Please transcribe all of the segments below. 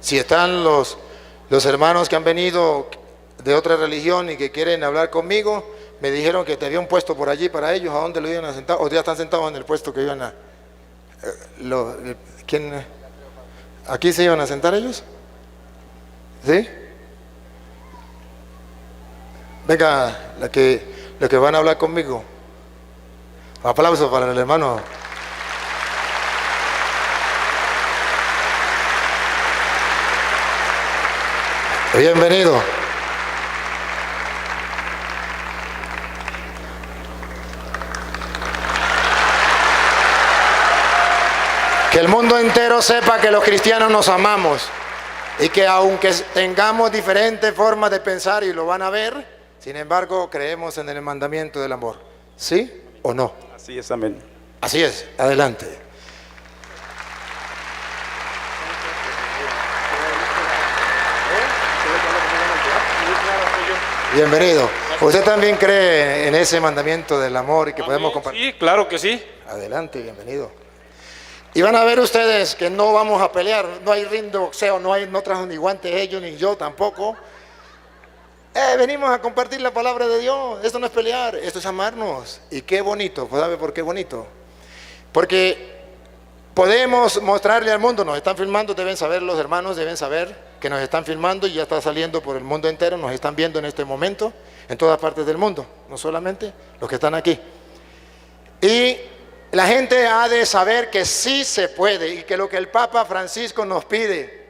Si están los hermanos que han venido de otra religión y que quieren hablar conmigo, me dijeron que te había un puesto por allí para ellos. ¿A dónde lo iban a sentar? ¿O ya están sentados en el puesto que iban a... ¿quién? ¿Aquí se iban a sentar ellos? ¿Sí? Venga, los que van a hablar conmigo. Aplausos para el hermano. Bienvenido. Que el mundo entero sepa que los cristianos nos amamos y que aunque tengamos diferentes formas de pensar, y lo van a ver, sin embargo creemos en el mandamiento del amor. ¿Sí o no? Así es, amén. Así es, adelante. Bienvenido. ¿Usted también cree en ese mandamiento del amor y que podemos compartir? Sí, claro que sí. Adelante, bienvenido. Y van a ver ustedes que no vamos a pelear, no hay ring de boxeo, no trajo ni guantes ellos ni yo tampoco. Venimos a compartir la palabra de Dios. Esto no es pelear, esto es amarnos. Y qué bonito, ¿sabe por qué bonito? Porque podemos mostrarle al mundo, nos están filmando, deben saber los hermanos, deben saber que nos están filmando y ya está saliendo por el mundo entero, nos están viendo en este momento, en todas partes del mundo, no solamente los que están aquí. Y la gente ha de saber que sí se puede y que lo que el Papa Francisco nos pide,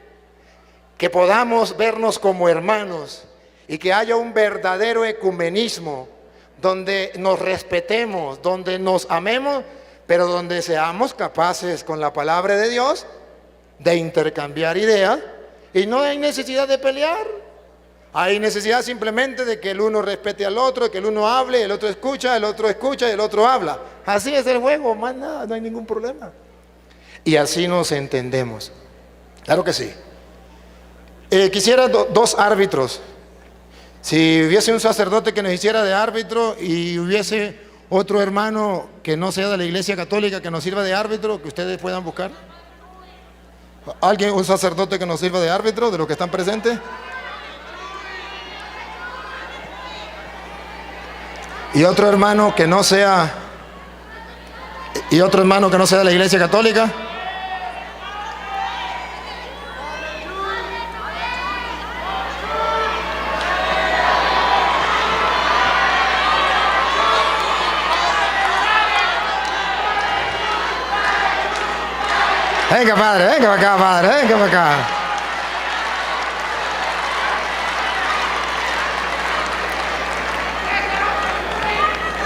que podamos vernos como hermanos y que haya un verdadero ecumenismo donde nos respetemos, donde nos amemos, pero donde seamos capaces con la palabra de Dios de intercambiar ideas y no hay necesidad de pelear. Hay necesidad simplemente de que el uno respete al otro, que el uno hable, el otro escucha y el otro habla. Así es el juego, más nada, no hay ningún problema. Y así nos entendemos. Claro que sí. Quisiera dos árbitros. Si hubiese un sacerdote que nos hiciera de árbitro y hubiese otro hermano que no sea de la Iglesia Católica que nos sirva de árbitro, que ustedes puedan buscar. ¿Alguien, un sacerdote que nos sirva de árbitro de los que están presentes? Y otro hermano que no sea de la Iglesia Católica. Venga, padre, venga para acá, padre, venga para acá.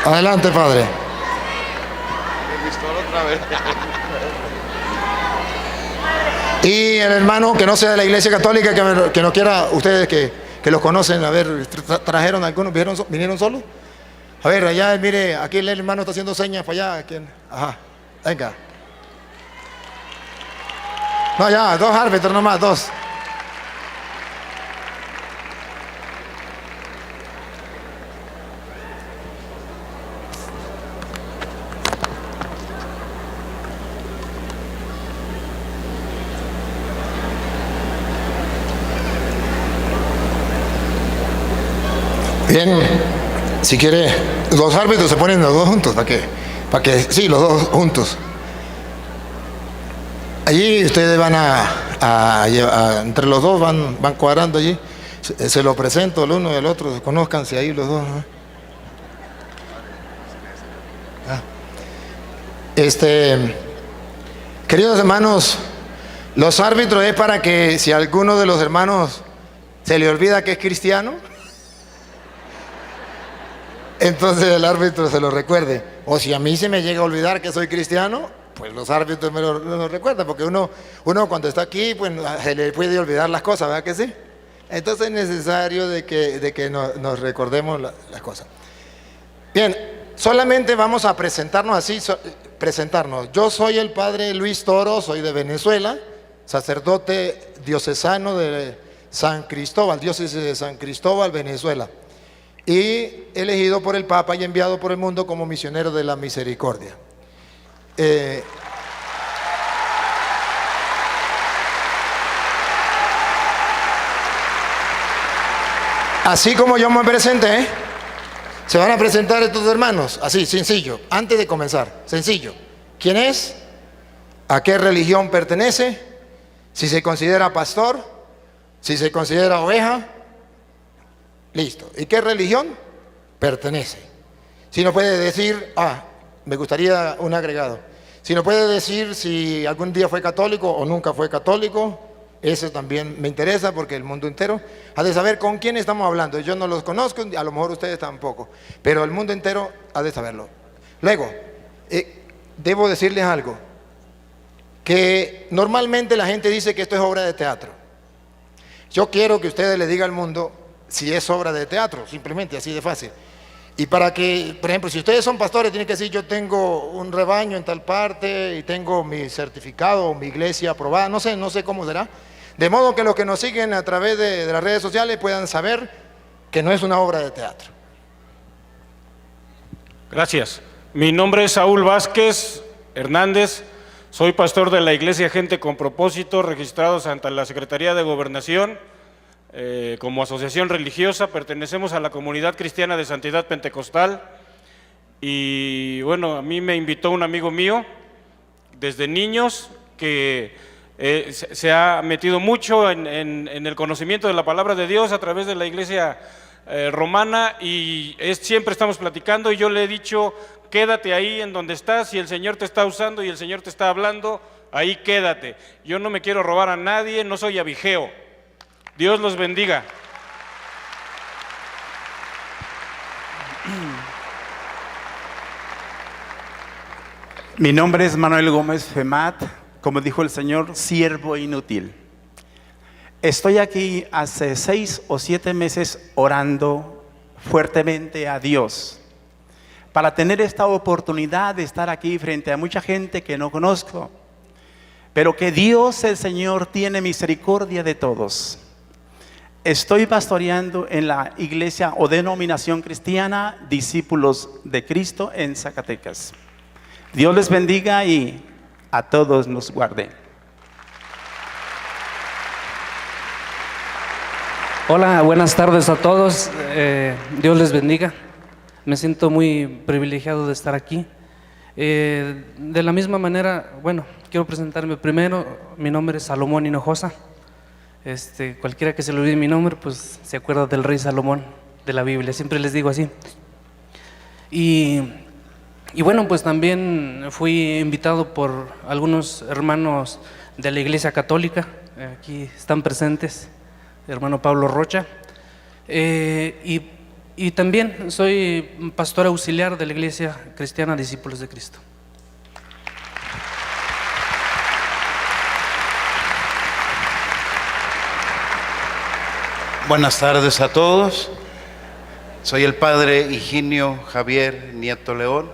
Adelante, padre. Y el hermano que no sea de la Iglesia Católica, que no quiera, ustedes que los conocen, a ver, trajeron algunos, vinieron solos. A ver, allá, mire, aquí el hermano está haciendo señas para allá. ¿Quién? Ajá, venga. No, ya, dos árbitros nomás, dos. Bien, si quiere, los árbitros se ponen los dos juntos, ¿para qué? Sí, los dos juntos. Allí ustedes van entre los dos van cuadrando allí. Se lo presento el uno y el otro, conózcanse ahí los dos, ¿no? Queridos hermanos, los árbitros es para que si a alguno de los hermanos se le olvida que es cristiano, entonces el árbitro se lo recuerde. O si a mí se me llega a olvidar que soy cristiano, pues los árbitros me lo recuerdan, porque uno cuando está aquí, pues se le puede olvidar las cosas, ¿verdad que sí? Entonces es necesario de que nos recordemos las cosas. Bien, solamente vamos a presentarnos así, presentarnos. Yo soy el padre Luis Toro, soy de Venezuela, sacerdote diocesano de San Cristóbal, diócesis de San Cristóbal, Venezuela. Y elegido por el Papa y enviado por el mundo como misionero de la misericordia. Así como yo me presenté, se van a presentar estos hermanos, así, sencillo, antes de comenzar, sencillo. ¿Quién es? ¿A qué religión pertenece? Si se considera pastor, si se considera oveja, listo. ¿Y qué religión pertenece? Si no puede decir, me gustaría un agregado. Si no puede decir si algún día fue católico o nunca fue católico, eso también me interesa porque el mundo entero ha de saber con quién estamos hablando. Yo no los conozco, a lo mejor ustedes tampoco, pero el mundo entero ha de saberlo. Luego, debo decirles algo, que normalmente la gente dice que esto es obra de teatro. Yo quiero que ustedes le digan al mundo si es obra de teatro, simplemente así de fácil. Y para que, por ejemplo, si ustedes son pastores, tienen que decir, yo tengo un rebaño en tal parte y tengo mi certificado o mi iglesia aprobada, no sé cómo será. De modo que los que nos siguen a través de las redes sociales puedan saber que no es una obra de teatro. Gracias. Mi nombre es Saúl Vázquez Hernández, soy pastor de la Iglesia Gente con Propósito, registrados ante la Secretaría de Gobernación. Como asociación religiosa pertenecemos a la Comunidad Cristiana de Santidad Pentecostal y bueno, a mí me invitó un amigo mío desde niños que se ha metido mucho en el conocimiento de la palabra de Dios a través de la iglesia romana y siempre estamos platicando y yo le he dicho, quédate ahí en donde estás, si el Señor te está usando y el Señor te está hablando, ahí quédate. Yo no me quiero robar a nadie, no soy abigeo. Dios los bendiga. Mi nombre es Manuel Gómez Femat, como dijo el Señor, siervo inútil. Estoy aquí hace 6 o 7 meses orando fuertemente a Dios para tener esta oportunidad de estar aquí frente a mucha gente que no conozco, pero que Dios el Señor tiene misericordia de todos. Estoy pastoreando en la iglesia o denominación cristiana Discípulos de Cristo en Zacatecas. Dios les bendiga y a todos nos guarde. Hola, buenas tardes a todos. Dios les bendiga. Me siento muy privilegiado de estar aquí. De la misma manera, bueno, quiero presentarme primero. Mi nombre es Salomón Hinojosa. Cualquiera que se le olvide mi nombre, pues se acuerda del rey Salomón de la Biblia, siempre les digo así. Y bueno, pues también fui invitado por algunos hermanos de la Iglesia Católica, aquí están presentes, hermano Pablo Rocha, y también soy pastor auxiliar de la Iglesia Cristiana Discípulos de Cristo. Buenas tardes a todos. Soy el padre Higinio Javier Nieto León,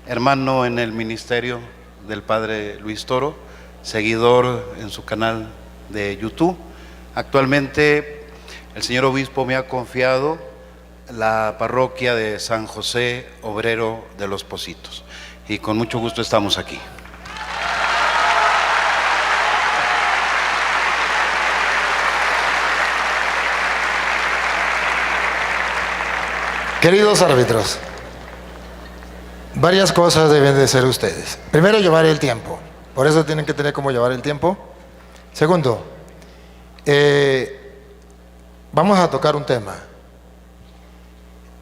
hermano en el ministerio del padre Luis Toro, seguidor en su canal de YouTube. Actualmente el señor obispo me ha confiado la parroquia de San José Obrero de los Pocitos y con mucho gusto estamos aquí. Queridos árbitros, varias cosas deben de ser ustedes. Primero, llevar el tiempo. Por eso tienen que tener cómo llevar el tiempo. Segundo, vamos a tocar un tema.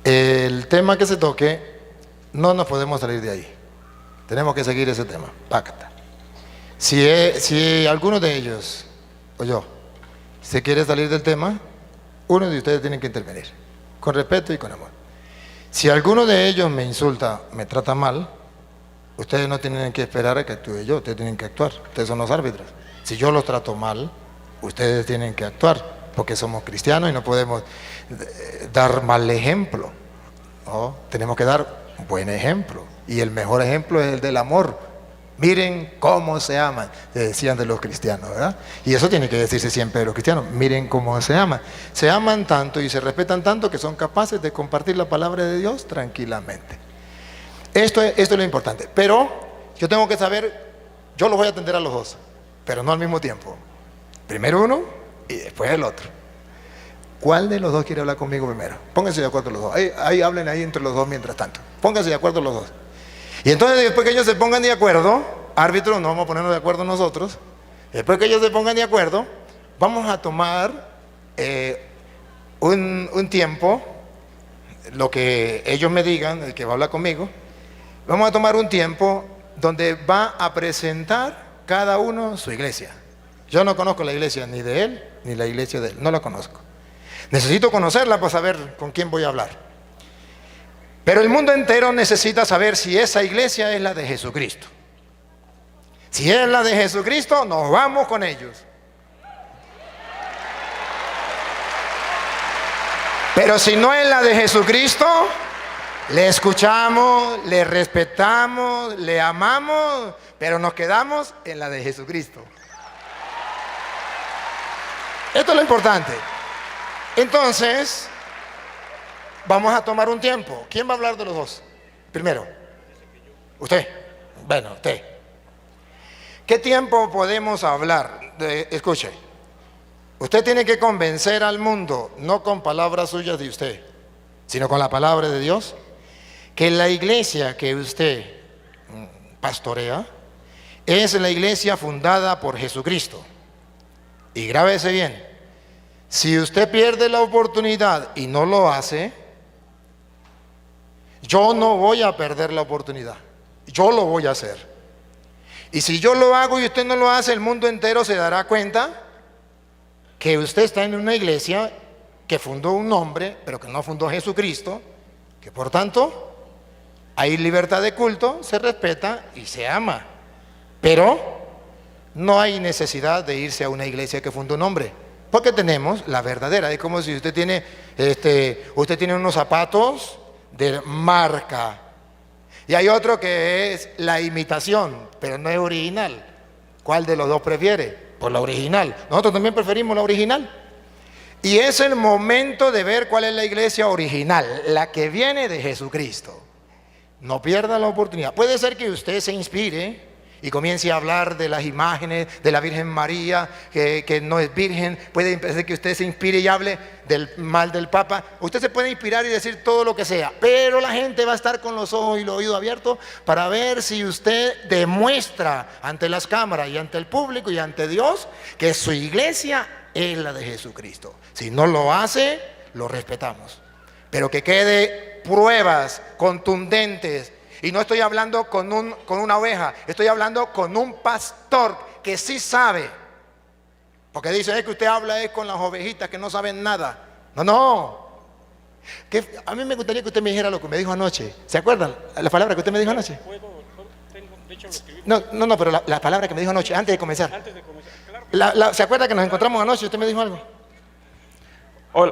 El tema que se toque, no nos podemos salir de ahí. Tenemos que seguir ese tema. Pacta. Si alguno de ellos, o yo, se quiere salir del tema, uno de ustedes tiene que intervenir, con respeto y con amor. Si alguno de ellos me insulta, me trata mal, ustedes no tienen que esperar a que actúe yo, ustedes tienen que actuar, ustedes son los árbitros. Si yo los trato mal, ustedes tienen que actuar, porque somos cristianos y no podemos dar mal ejemplo, ¿no? Tenemos que dar un buen ejemplo, y el mejor ejemplo es el del amor. Miren cómo se aman, decían de los cristianos, ¿verdad? Y eso tiene que decirse siempre de los cristianos, miren cómo se aman. Se aman tanto y se respetan tanto que son capaces de compartir la palabra de Dios tranquilamente. Esto es lo importante. Pero yo tengo que saber, yo los voy a atender a los dos, pero no al mismo tiempo. Primero uno y después el otro. ¿Cuál de los dos quiere hablar conmigo primero? Pónganse de acuerdo los dos. Ahí hablen ahí entre los dos mientras tanto. Pónganse de acuerdo los dos. Y entonces después que ellos se pongan de acuerdo, árbitros, no vamos a ponernos de acuerdo nosotros. Después que ellos se pongan de acuerdo, vamos a tomar un tiempo, lo que ellos me digan, el que va a hablar conmigo, vamos a tomar un tiempo donde va a presentar cada uno su iglesia. Yo no conozco la iglesia ni de él, ni la iglesia de él, no la conozco. Necesito conocerla para saber con quién voy a hablar. Pero el mundo entero necesita saber si esa iglesia es la de Jesucristo. Si es la de Jesucristo, nos vamos con ellos. Pero si no es la de Jesucristo, le escuchamos, le respetamos, le amamos, pero nos quedamos en la de Jesucristo. Esto es lo importante. Entonces, vamos a tomar un tiempo. ¿Quién va a hablar de los dos? Primero. ¿Usted? Bueno, usted. ¿Qué tiempo podemos hablar? Escuche. Usted tiene que convencer al mundo, no con palabras suyas de usted, sino con la palabra de Dios, que la iglesia que usted pastorea es la iglesia fundada por Jesucristo. Y grábese bien, si usted pierde la oportunidad y no lo hace, yo no voy a perder la oportunidad, yo lo voy a hacer. Y si yo lo hago y usted no lo hace, el mundo entero se dará cuenta que usted está en una iglesia que fundó un hombre, pero que no fundó Jesucristo, que por tanto hay libertad de culto, se respeta y se ama. Pero no hay necesidad de irse a una iglesia que fundó un hombre, porque tenemos la verdadera. Es como si usted tiene unos zapatos de marca y hay otro que es la imitación, pero no es original. ¿Cuál de los dos prefiere? Pues la original. Nosotros también preferimos la original. Y es el momento de ver cuál es la iglesia original, la que viene de Jesucristo. No pierda la oportunidad. Puede ser que usted se inspire y comience a hablar de las imágenes de la Virgen María, que no es virgen. Puede ser que usted se inspire y hable del mal del Papa. Usted se puede inspirar y decir todo lo que sea, pero la gente va a estar con los ojos y los oídos abiertos para ver si usted demuestra ante las cámaras y ante el público y ante Dios que su iglesia es la de Jesucristo. Si no lo hace, lo respetamos, pero que quede pruebas contundentes. Y no estoy hablando con una oveja, estoy hablando con un pastor que sí sabe. Porque dice, es que usted habla con las ovejitas que no saben nada. No. A mí me gustaría que usted me dijera lo que me dijo anoche. ¿Se acuerdan la palabra que usted me dijo anoche? No, pero la palabra que me dijo anoche, antes de comenzar. Claro. ¿Se acuerda que nos encontramos anoche y usted me dijo algo?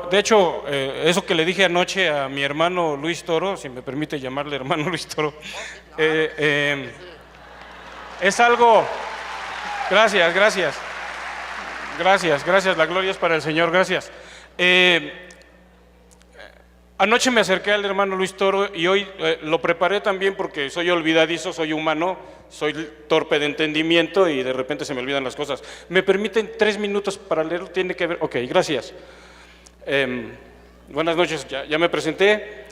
De hecho, eso que le dije anoche a mi hermano Luis Toro, si me permite llamarle hermano Luis Toro, es algo... Gracias, la gloria es para el Señor, gracias. Anoche me acerqué al hermano Luis Toro y hoy lo preparé también porque soy olvidadizo, soy humano, soy torpe de entendimiento y de repente se me olvidan las cosas. ¿Me permiten 3 minutos para leerlo? Tiene que ver... Ok, gracias. Buenas noches, ya me presenté.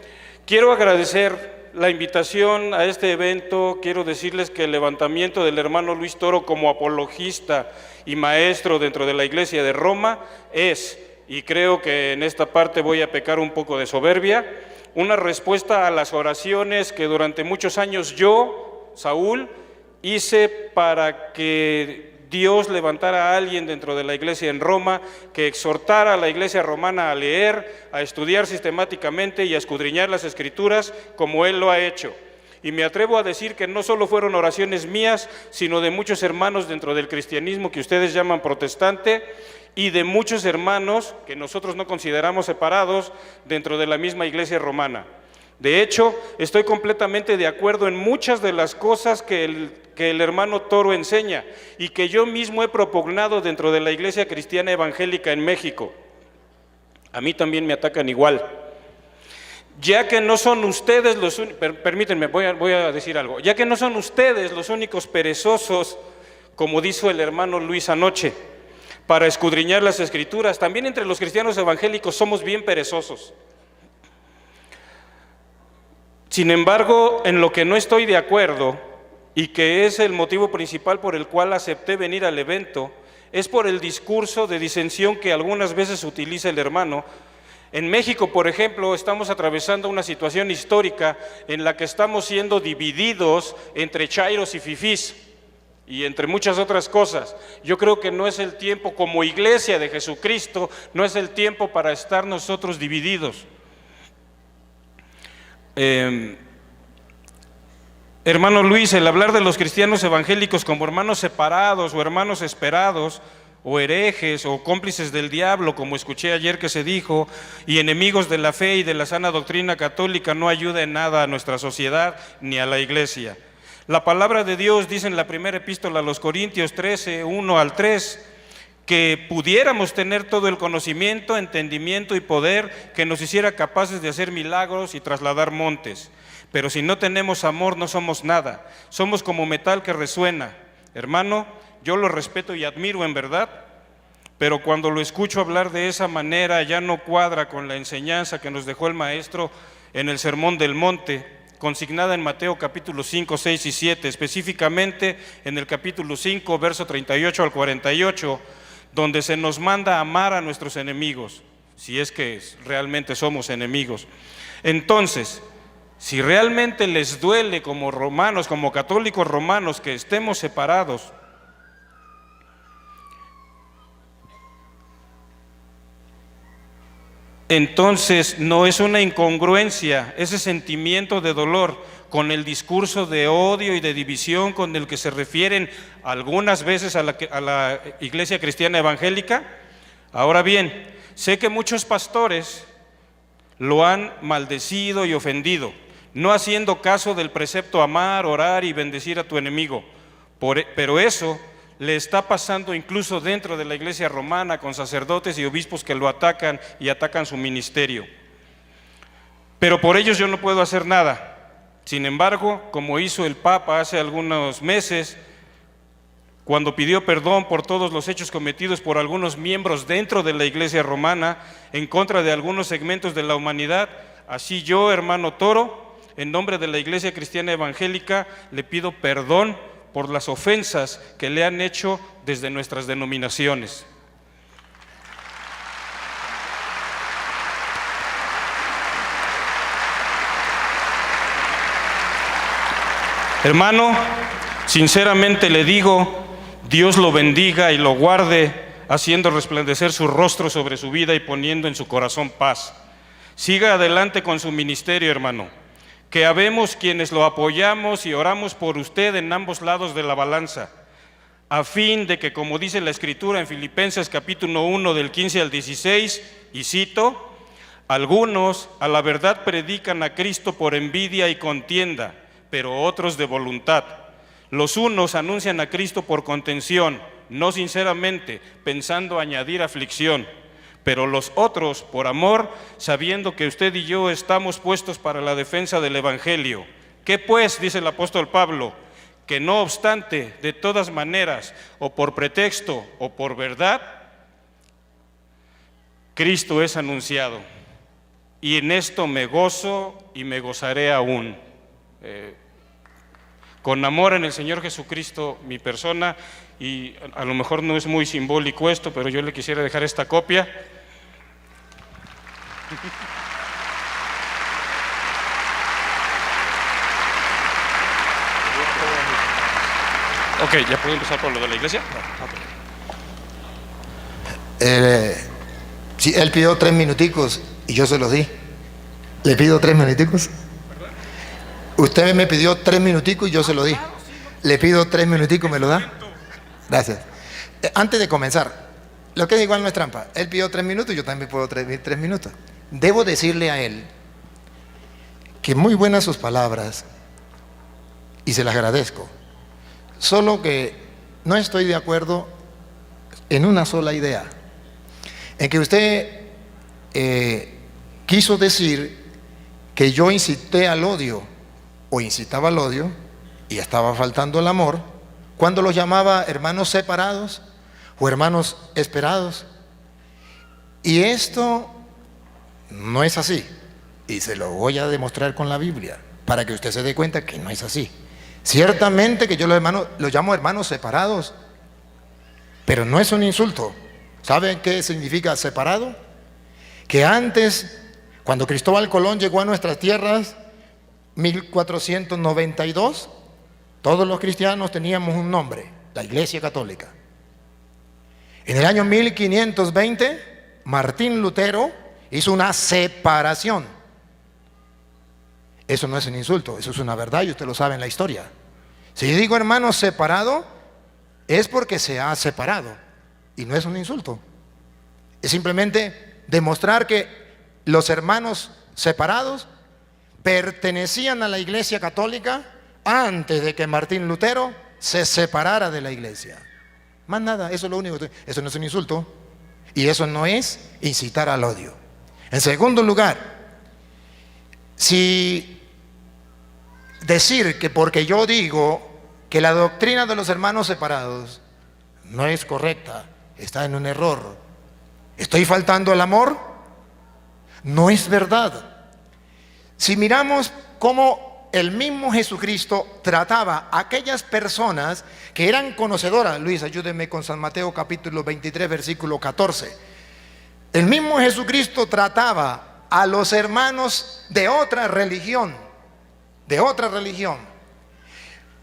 Quiero agradecer la invitación a este evento. Quiero decirles que el levantamiento del hermano Luis Toro como apologista y maestro dentro de la iglesia de Roma es, y creo que en esta parte voy a pecar un poco de soberbia, una respuesta a las oraciones que durante muchos años yo, Saúl, hice para que Dios levantara a alguien dentro de la iglesia en Roma que exhortara a la iglesia romana a leer, a estudiar sistemáticamente y a escudriñar las escrituras como Él lo ha hecho. Y me atrevo a decir que no solo fueron oraciones mías, sino de muchos hermanos dentro del cristianismo que ustedes llaman protestante y de muchos hermanos que nosotros no consideramos separados dentro de la misma iglesia romana. De hecho, estoy completamente de acuerdo en muchas de las cosas que el hermano Toro enseña y que yo mismo he propugnado dentro de la iglesia cristiana evangélica en México. A mí también me atacan igual. Ya que no son ustedes los únicos, permítanme, voy a decir algo, ya que no son ustedes los únicos perezosos, como dijo el hermano Luis anoche, para escudriñar las Escrituras. También entre los cristianos evangélicos somos bien perezosos. Sin embargo, en lo que no estoy de acuerdo, y que es el motivo principal por el cual acepté venir al evento, es por el discurso de disensión que algunas veces utiliza el hermano. En México, por ejemplo, estamos atravesando una situación histórica en la que estamos siendo divididos entre chairos y fifís y entre muchas otras cosas. Yo creo que no es el tiempo, como iglesia de Jesucristo, no es el tiempo para estar nosotros divididos. Hermano Luis, el hablar de los cristianos evangélicos como hermanos separados o hermanos esperados o herejes o cómplices del diablo, como escuché ayer que se dijo, y enemigos de la fe y de la sana doctrina católica, no ayuda en nada a nuestra sociedad ni a la iglesia. La palabra de Dios dice en la primera epístola a los Corintios 13, 1 al 3, que pudiéramos tener todo el conocimiento, entendimiento y poder que nos hiciera capaces de hacer milagros y trasladar montes. Pero si no tenemos amor, no somos nada. Somos como metal que resuena. Hermano, yo lo respeto y admiro en verdad, pero cuando lo escucho hablar de esa manera ya no cuadra con la enseñanza que nos dejó el Maestro en el Sermón del Monte, consignada en Mateo capítulo 5, 6 y 7, específicamente en el capítulo 5, verso 38 al 48, donde se nos manda a amar a nuestros enemigos, si es que realmente somos enemigos. Entonces, si realmente les duele como romanos, como católicos romanos, que estemos separados, entonces no es una incongruencia ese sentimiento de dolor con el discurso de odio y de división con el que se refieren algunas veces a la iglesia cristiana evangélica. Ahora bien, sé que muchos pastores lo han maldecido y ofendido, no haciendo caso del precepto amar, orar y bendecir a tu enemigo. Pero eso le está pasando incluso dentro de la iglesia romana, con sacerdotes y obispos que lo atacan y atacan su ministerio. Pero por ellos yo no puedo hacer nada. Sin embargo, como hizo el Papa hace algunos meses, cuando pidió perdón por todos los hechos cometidos por algunos miembros dentro de la iglesia romana en contra de algunos segmentos de la humanidad, así yo, hermano Toro, en nombre de la Iglesia Cristiana Evangélica, le pido perdón por las ofensas que le han hecho desde nuestras denominaciones. Hermano, sinceramente le digo, Dios lo bendiga y lo guarde, haciendo resplandecer su rostro sobre su vida y poniendo en su corazón paz. Siga adelante con su ministerio, hermano, que habemos quienes lo apoyamos y oramos por usted en ambos lados de la balanza, a fin de que, como dice la Escritura en Filipenses capítulo 1 del 15 al 16, y cito, algunos a la verdad predican a Cristo por envidia y contienda, pero otros de voluntad. Los unos anuncian a Cristo por contención, no sinceramente, pensando añadir aflicción, pero los otros por amor, sabiendo que usted y yo estamos puestos para la defensa del Evangelio. ¿Qué pues? Dice el apóstol Pablo, que no obstante, de todas maneras, o por pretexto o por verdad, Cristo es anunciado. Y en esto me gozo y me gozaré aún. Con amor en el Señor Jesucristo, mi persona, y a lo mejor no es muy simbólico esto, pero yo le quisiera dejar esta copia. Ok, ¿ya puedo empezar por lo de la iglesia? Sí, él pidió 3 minuticos y yo se los di. ¿Le pido 3 minuticos? Usted me pidió 3 minuticos y yo se lo di. Le pido 3 minuticos, ¿me lo da? Gracias. Antes de comenzar, lo que es igual no es trampa. Él pidió 3 minutos, yo también puedo 3 minutos. Debo decirle a él que muy buenas sus palabras y se las agradezco. Solo que no estoy de acuerdo en una sola idea. En que usted quiso decir que yo incité al odio o incitaba al odio y estaba faltando el amor cuando los llamaba hermanos separados o hermanos esperados. Y esto no es así. Y se lo voy a demostrar con la Biblia, para que usted se dé cuenta que no es así. Ciertamente que yo los llamo hermanos separados, pero no es un insulto. ¿Saben qué significa separado? Que antes, cuando Cristóbal Colón llegó a nuestras tierras, 1492, todos los cristianos teníamos un nombre, la Iglesia Católica. En el año 1520, Martín Lutero hizo una separación. Eso no es un insulto, eso es una verdad y usted lo sabe en la historia. Si yo digo hermano separado, es porque se ha separado y no es un insulto. Es simplemente demostrar que los hermanos separados pertenecían a la Iglesia Católica antes de que Martín Lutero se separara de la iglesia. Más nada, eso es lo único. Eso no es un insulto y eso no es incitar al odio. En segundo lugar, si decir que porque yo digo que la doctrina de los hermanos separados no es correcta, está en un error, ¿estoy faltando al amor? No es verdad. Si miramos cómo el mismo Jesucristo trataba a aquellas personas que eran conocedoras, Luis, ayúdeme con San Mateo capítulo 23, versículo 14. El mismo Jesucristo trataba a los hermanos de otra religión,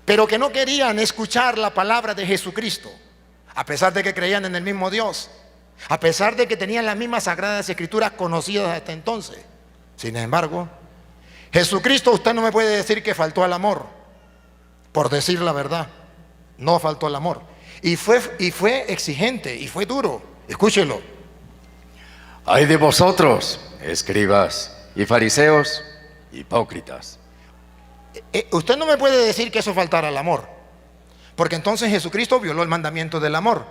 pero que no querían escuchar la palabra de Jesucristo, a pesar de que creían en el mismo Dios, a pesar de que tenían las mismas sagradas escrituras conocidas hasta entonces. Sin embargo, Jesucristo, usted no me puede decir que faltó al amor, por decir la verdad. No faltó al amor. Y fue exigente y fue duro. Escúchelo. Ay de vosotros, escribas y fariseos, hipócritas. Usted no me puede decir que eso faltara al amor, porque entonces Jesucristo violó el mandamiento del amor.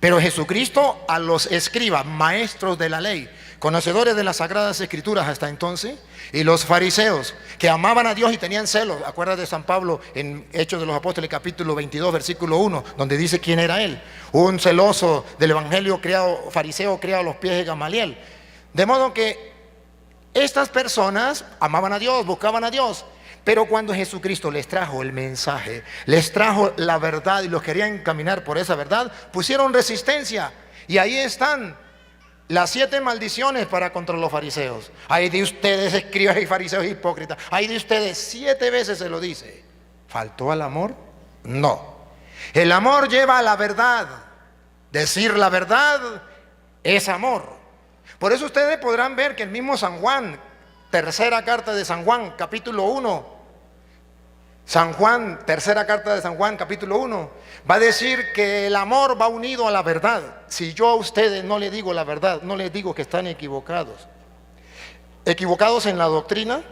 Pero Jesucristo a los escribas, maestros de la ley, conocedores de las sagradas escrituras hasta entonces, y los fariseos que amaban a Dios y tenían celos. Acuérdate de San Pablo en Hechos de los Apóstoles capítulo 22 versículo 1, donde dice quién era él, un celoso del evangelio fariseo criado a los pies de Gamaliel. De modo que estas personas amaban a Dios, buscaban a Dios, pero cuando Jesucristo les trajo el mensaje, les trajo la verdad y los querían encaminar por esa verdad, pusieron resistencia. Y ahí están las 7 maldiciones contra los fariseos. Ay de ustedes, escribas y fariseos hipócritas. Ay de ustedes, 7 veces se lo dice. ¿Faltó al amor? No. El amor lleva a la verdad. Decir la verdad es amor. Por eso ustedes podrán ver que el mismo San Juan, tercera carta de San Juan, capítulo 1, tercera carta de San Juan, capítulo 1, va a decir que el amor va unido a la verdad. Si yo a ustedes no les digo la verdad, no les digo que están equivocados en la doctrina,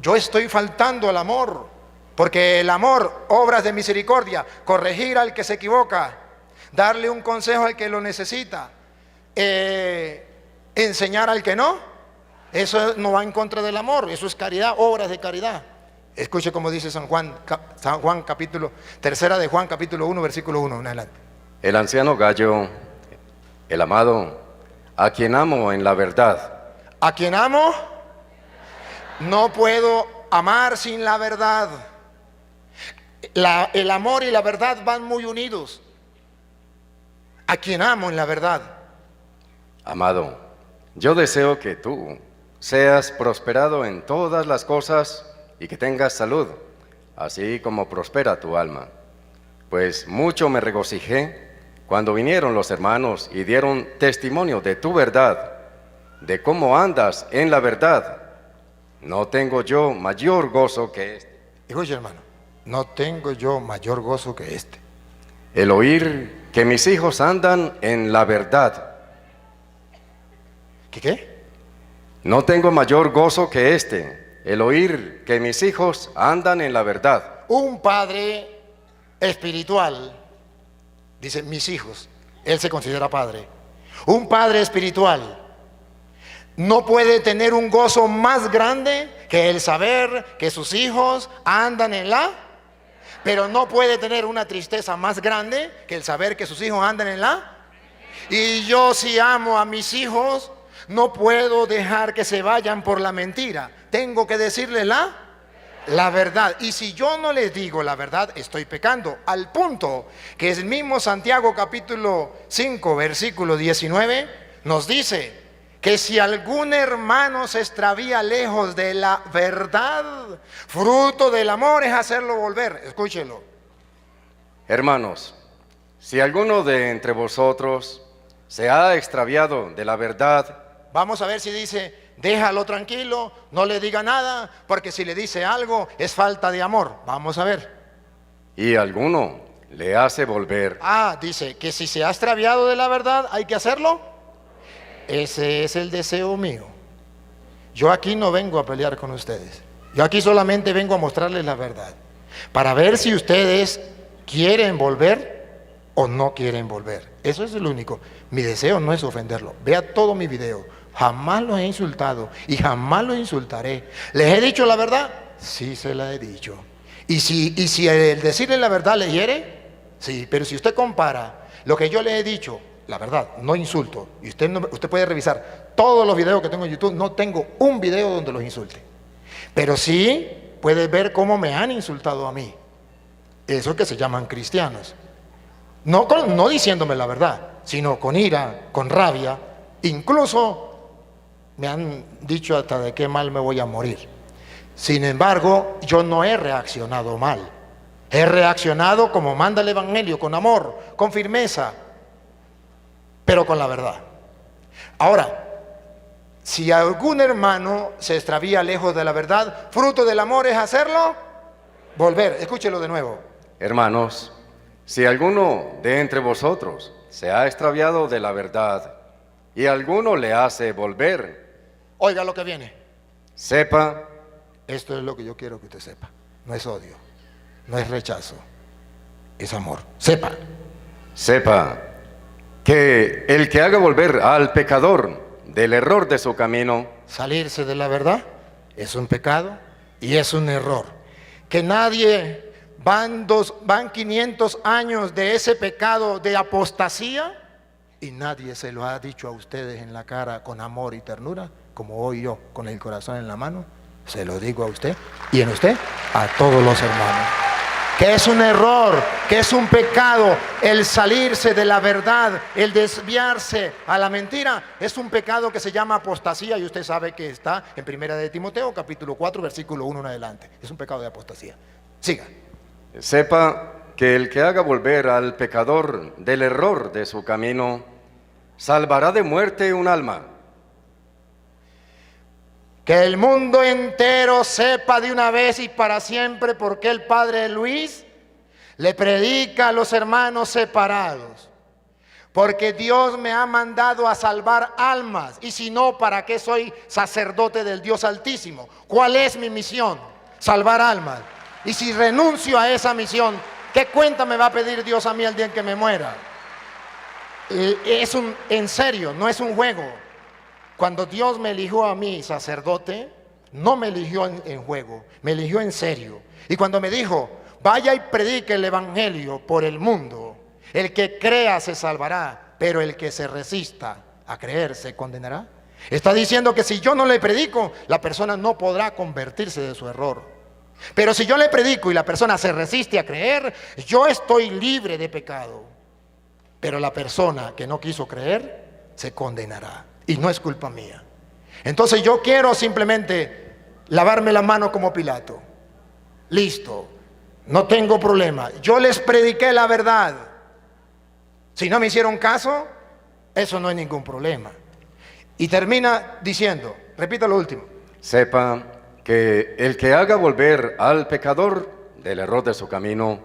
yo estoy faltando al amor, porque el amor, obras de misericordia, corregir al que se equivoca, darle un consejo al que lo necesita, enseñar al que no, eso no va en contra del amor, eso es caridad, obras de caridad. Escuche cómo dice San Juan capítulo, tercera de Juan capítulo 1 versículo 1 en adelante. El anciano Gallo, el amado, a quien amo en la verdad. A quien amo, no puedo amar sin la verdad. El amor y la verdad van muy unidos. A quien amo en la verdad. Amado, yo deseo que tú seas prosperado en todas las cosas y que tengas salud, así como prospera tu alma. Pues mucho me regocijé cuando vinieron los hermanos y dieron testimonio de tu verdad, de cómo andas en la verdad. No tengo yo mayor gozo que este. Escuche, hermano, no tengo yo mayor gozo que este. El oír que mis hijos andan en la verdad. ¿Qué? No tengo mayor gozo que este. El oír que mis hijos andan en la verdad. Un padre espiritual, dice mis hijos, él se considera padre. Un padre espiritual no puede tener un gozo más grande que el saber que sus hijos andan en la. pero no puede tener una tristeza más grande que el saber que sus hijos andan en la... Y yo, si amo a mis hijos, no puedo dejar que se vayan por la mentira. Tengo que decirles la verdad. Y si yo no les digo la verdad, estoy pecando. Al punto que el mismo Santiago capítulo 5, versículo 19, nos dice que si algún hermano se extravía lejos de la verdad, fruto del amor es hacerlo volver. Escúchelo. Hermanos, si alguno de entre vosotros se ha extraviado de la verdad, Vamos a ver si dice, déjalo tranquilo, no le diga nada, porque si le dice algo es falta de amor. Vamos a ver. y alguno le hace volver, Dice que si se ha extraviado de la verdad, hay que hacerlo. Ese es el deseo mío. Yo aquí no vengo a pelear con ustedes. Yo aquí solamente vengo a mostrarles la verdad, para ver si ustedes quieren volver o no quieren volver. Eso es lo único. Mi deseo no es ofenderlo. Vea todo mi video. Jamás los he insultado y jamás los insultaré. ¿Les he dicho la verdad? Sí, se la he dicho. Y si el decirle la verdad le hiere, sí. Pero si usted compara lo que yo le he dicho, la verdad, no insulto. Y usted puede revisar todos los videos que tengo en YouTube. No tengo un video donde los insulte. Pero sí puede ver cómo me han insultado a mí. Eso que se llaman cristianos. No diciéndome la verdad, sino con ira, con rabia. Incluso me han dicho hasta de qué mal me voy a morir. Sin embargo, yo no he reaccionado mal. He reaccionado como manda el Evangelio, con amor, con firmeza, pero con la verdad. Ahora, si algún hermano se extravía lejos de la verdad, fruto del amor es hacerlo volver. Escúchelo de nuevo. hermanos, si alguno de entre vosotros se ha extraviado de la verdad, y alguno le hace volver, Oiga lo que viene. sepa Esto es lo que yo quiero que usted sepa. No es odio, no es rechazo, es amor. Sepa. que el que haga volver al pecador del error de su camino, Salirse de la verdad es un pecado y es un error. Que nadie, van 500 años de ese pecado de apostasía y nadie se lo ha dicho a ustedes en la cara con amor y ternura, como hoy yo, con el corazón en la mano, se lo digo a usted y en usted, a todos los hermanos. Que es un error, que es un pecado el salirse de la verdad, el desviarse a la mentira, es un pecado que se llama apostasía y usted sabe que está en Primera de Timoteo, capítulo 4, versículo 1 en adelante. Es un pecado de apostasía. Siga. sepa que el que haga volver al pecador del error de su camino, salvará de muerte un alma. Que el mundo entero sepa de una vez y para siempre por qué el padre Luis le predica a los hermanos separados. Porque Dios me ha mandado a salvar almas. Y si no, ¿para qué soy sacerdote del Dios Altísimo? ¿Cuál es mi misión? Salvar almas. Y si renuncio a esa misión, ¿qué cuenta me va a pedir Dios a mí el día en que me muera? En serio, no es un juego. Cuando Dios me eligió a mí sacerdote, no me eligió en juego, me eligió en serio. Y cuando me dijo, vaya y predique el Evangelio por el mundo, el que crea se salvará, pero el que se resista a creer se condenará. Está diciendo que si yo no le predico, la persona no podrá convertirse de su error. Pero si yo le predico y la persona se resiste a creer, yo estoy libre de pecado. Pero la persona que no quiso creer se condenará. Y no es culpa mía. Entonces yo quiero simplemente lavarme la mano como Pilato. Listo, no tengo problema. Yo les prediqué la verdad. Si no me hicieron caso, eso no es ningún problema. Y termina diciendo, repita lo último. Sepa que el que haga volver al pecador del error de su camino,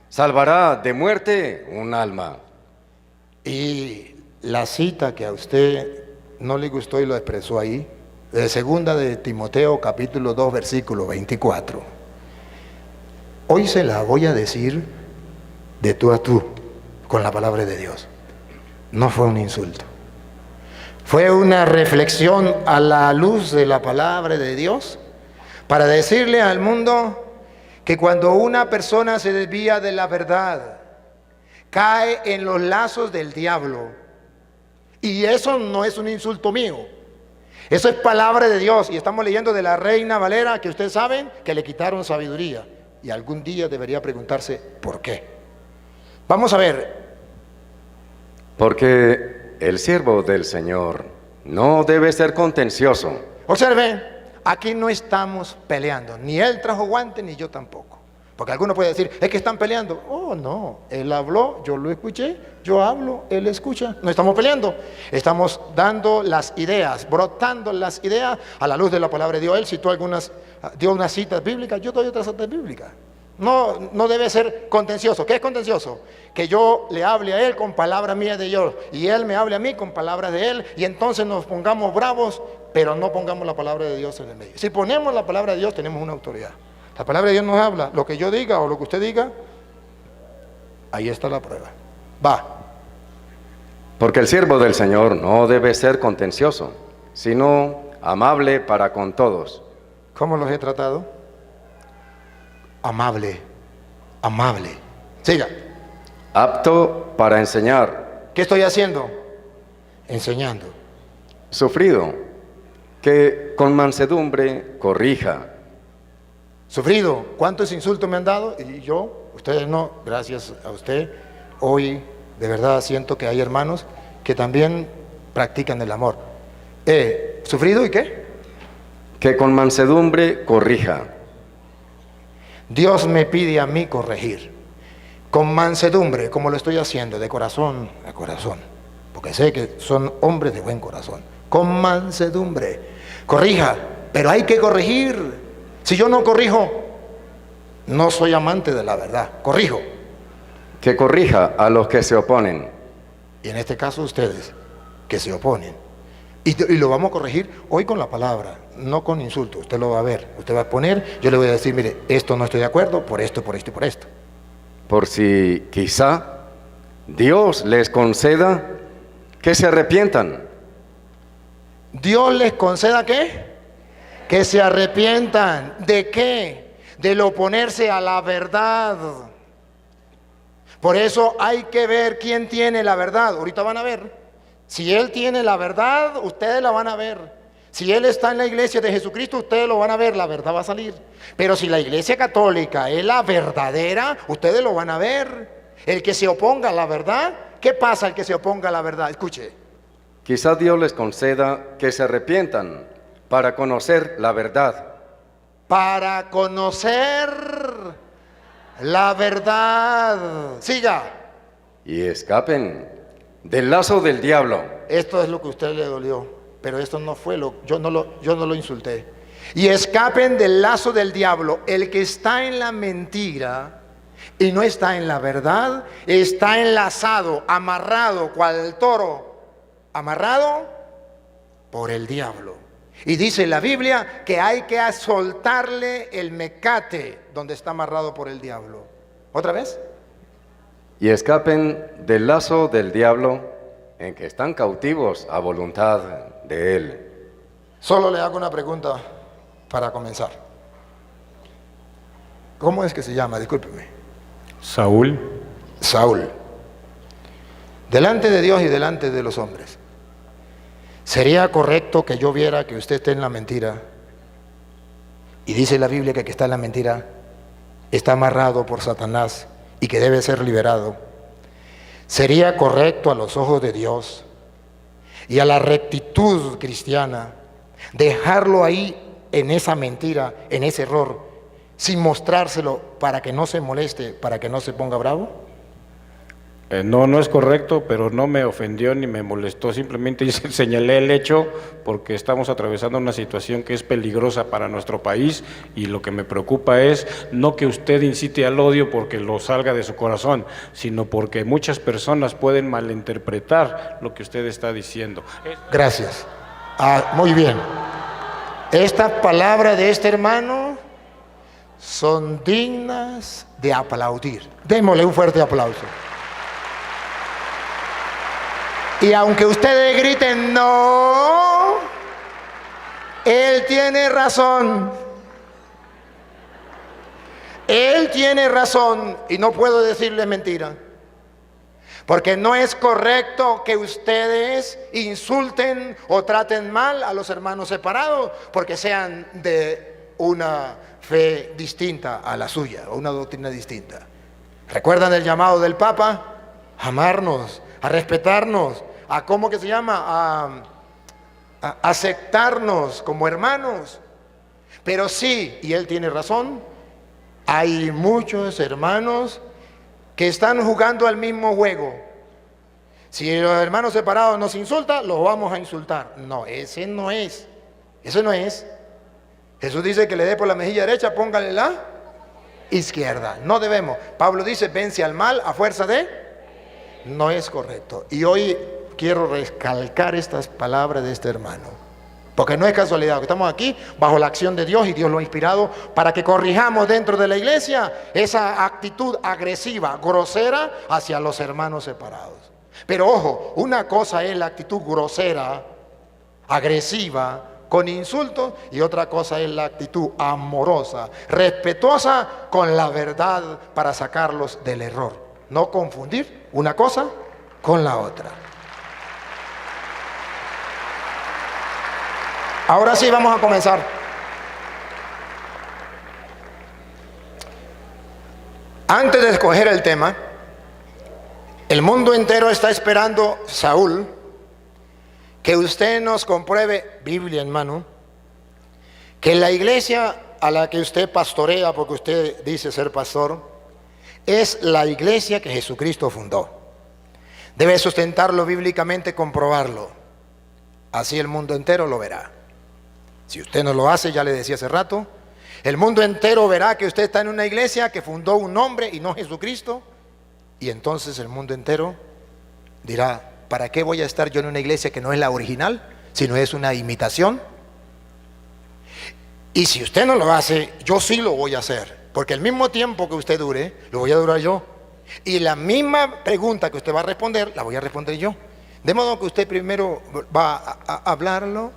salvará de muerte un alma. Y la cita que a usted no le gustó y lo expresó ahí, de segunda de Timoteo capítulo 2 versículo 24. Hoy se la voy a decir de tú a tú con la palabra de Dios. No fue un insulto. Fue una reflexión a la luz de la palabra de Dios para decirle al mundo que cuando una persona se desvía de la verdad, cae en los lazos del diablo. Y eso no es un insulto mío. Eso es palabra de Dios. Y estamos leyendo de la Reina Valera, que ustedes saben que le quitaron sabiduría. Y algún día debería preguntarse ¿por qué? Vamos a ver. Porque el siervo del Señor no debe ser contencioso. Observen, aquí no estamos peleando. Ni él trajo guante, ni yo tampoco. Porque alguno puede decir, es que están peleando. Oh, no, él habló, yo lo escuché, yo hablo, él escucha. No estamos peleando. Estamos dando las ideas, brotando las ideas a la luz de la palabra de Dios. Él citó dio unas citas bíblicas, yo doy otras citas bíblicas. No debe ser contencioso. ¿Qué es contencioso? Que yo le hable a él con palabras mías de Dios y él me hable a mí con palabras de él, y entonces nos pongamos bravos, pero no pongamos la palabra de Dios en el medio. Si ponemos la palabra de Dios, tenemos una autoridad. La palabra de Dios nos habla, lo que yo diga o lo que usted diga, ahí está la prueba. Va. Porque el siervo del Señor no debe ser contencioso, sino amable para con todos. ¿Cómo los he tratado? Amable, amable. Siga. Apto para enseñar. ¿Qué estoy haciendo? Enseñando. Sufrido, que con mansedumbre corrija. Sufrido. ¿Cuántos insultos me han dado? Y yo, ustedes no, gracias a usted. Hoy de verdad siento que hay hermanos que también practican el amor. ¿Sufrido y qué? Que con mansedumbre corrija. Dios me pide a mí corregir. Con mansedumbre, como lo estoy haciendo, de corazón a corazón. Porque sé que son hombres de buen corazón. Con mansedumbre. Corrija, pero hay que corregir. Si yo no corrijo, no soy amante de la verdad. Corrijo. Que corrija a los que se oponen. Y en este caso ustedes, que se oponen. Y lo vamos a corregir hoy con la palabra, no con insultos. Usted lo va a ver, usted va a poner, yo le voy a decir, mire, esto no estoy de acuerdo, por esto, por esto y por esto. Por si quizá Dios les conceda que se arrepientan. Dios les conceda ¿qué? Que se arrepientan. ¿De qué? Del oponerse a la verdad. Por eso hay que ver quién tiene la verdad. Ahorita van a ver. Si él tiene la verdad, ustedes la van a ver. Si él está en la iglesia de Jesucristo, ustedes lo van a ver, la verdad va a salir. Pero si la iglesia católica es la verdadera, ustedes lo van a ver. El que se oponga a la verdad, ¿qué pasa al que se oponga a la verdad? Escuche. Quizá Dios les conceda que se arrepientan para conocer la verdad. Para conocer la verdad. Siga. Y escapen del lazo del diablo. Esto es lo que a usted le dolió, pero esto no fue yo no lo insulté. Y escapen del lazo del diablo. El que está en la mentira y no está en la verdad, está enlazado, amarrado, cual toro, amarrado por el diablo. Y dice la Biblia que hay que soltarle el mecate donde está amarrado por el diablo. ¿Otra vez? Y escapen del lazo del diablo en que están cautivos a voluntad de él. Solo le hago una pregunta para comenzar. ¿Cómo es que se llama? Discúlpeme. Saúl. Saúl. Delante de Dios y delante de los hombres, ¿sería correcto que yo viera que usted esté en la mentira? Y dice la Biblia que el que está en la mentira está amarrado por Satanás y que debe ser liberado. ¿Sería correcto a los ojos de Dios y a la rectitud cristiana dejarlo ahí en esa mentira, en ese error, sin mostrárselo para que no se moleste, para que no se ponga bravo? No es correcto, pero no me ofendió ni me molestó, simplemente señalé el hecho porque estamos atravesando una situación que es peligrosa para nuestro país y lo que me preocupa es no que usted incite al odio porque lo salga de su corazón, sino porque muchas personas pueden malinterpretar lo que usted está diciendo. Gracias. Muy bien. Estas palabras de este hermano son dignas de aplaudir. Démosle un fuerte aplauso. Y aunque ustedes griten no, él tiene razón. Él tiene razón y no puedo decirle mentira. Porque no es correcto que ustedes insulten o traten mal a los hermanos separados porque sean de una fe distinta a la suya, o una doctrina distinta. ¿Recuerdan el llamado del Papa? A amarnos, a respetarnos, a ¿cómo que se llama? A aceptarnos como hermanos. Pero sí, y él tiene razón, hay muchos hermanos que están jugando al mismo juego. Si los hermanos separados nos insultan, los vamos a insultar. No, ese no es. Eso no es. Jesús dice que le dé por la mejilla derecha, póngale la izquierda. No debemos. Pablo dice, vence al mal a fuerza de... No es correcto. Y hoy quiero recalcar estas palabras de este hermano. Porque no es casualidad que estamos aquí bajo la acción de Dios y Dios lo ha inspirado para que corrijamos dentro de la iglesia esa actitud agresiva, grosera hacia los hermanos separados. Pero ojo, una cosa es la actitud grosera, agresiva, con insultos, y otra cosa es la actitud amorosa, respetuosa con la verdad para sacarlos del error. No confundir una cosa con la otra. Ahora sí vamos a comenzar. Antes de escoger el tema, el mundo entero está esperando, Saúl, que usted nos compruebe, Biblia en mano, que la iglesia a la que usted pastorea, porque usted dice ser pastor, es la iglesia que Jesucristo fundó. Debe sustentarlo bíblicamente, comprobarlo. Así el mundo entero lo verá. Si usted no lo hace, ya le decía hace rato, el mundo entero verá que usted está en una iglesia que fundó un hombre y no Jesucristo. Y entonces el mundo entero dirá, ¿para qué voy a estar yo en una iglesia que no es la original, sino es una imitación? Y si usted no lo hace, yo sí lo voy a hacer, porque el mismo tiempo que usted dure, lo voy a durar yo. Y la misma pregunta que usted va a responder, la voy a responder yo. De modo que usted primero va a hablarlo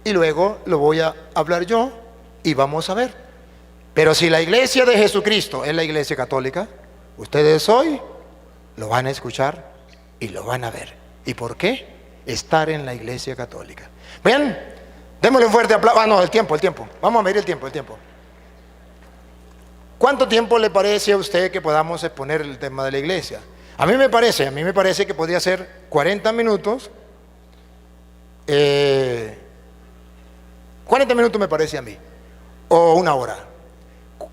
y luego lo voy a hablar yo y vamos a ver. Pero si la iglesia de Jesucristo es la iglesia católica, ustedes hoy lo van a escuchar y lo van a ver. ¿Y por qué? Estar en la iglesia católica. Bien, démosle un fuerte aplauso. Ah, no, el tiempo. Vamos a medir el tiempo. ¿Cuánto tiempo le parece a usted que podamos exponer el tema de la iglesia? A mí me parece que podría ser 40 minutos. 40 minutos me parece a mí. O una hora.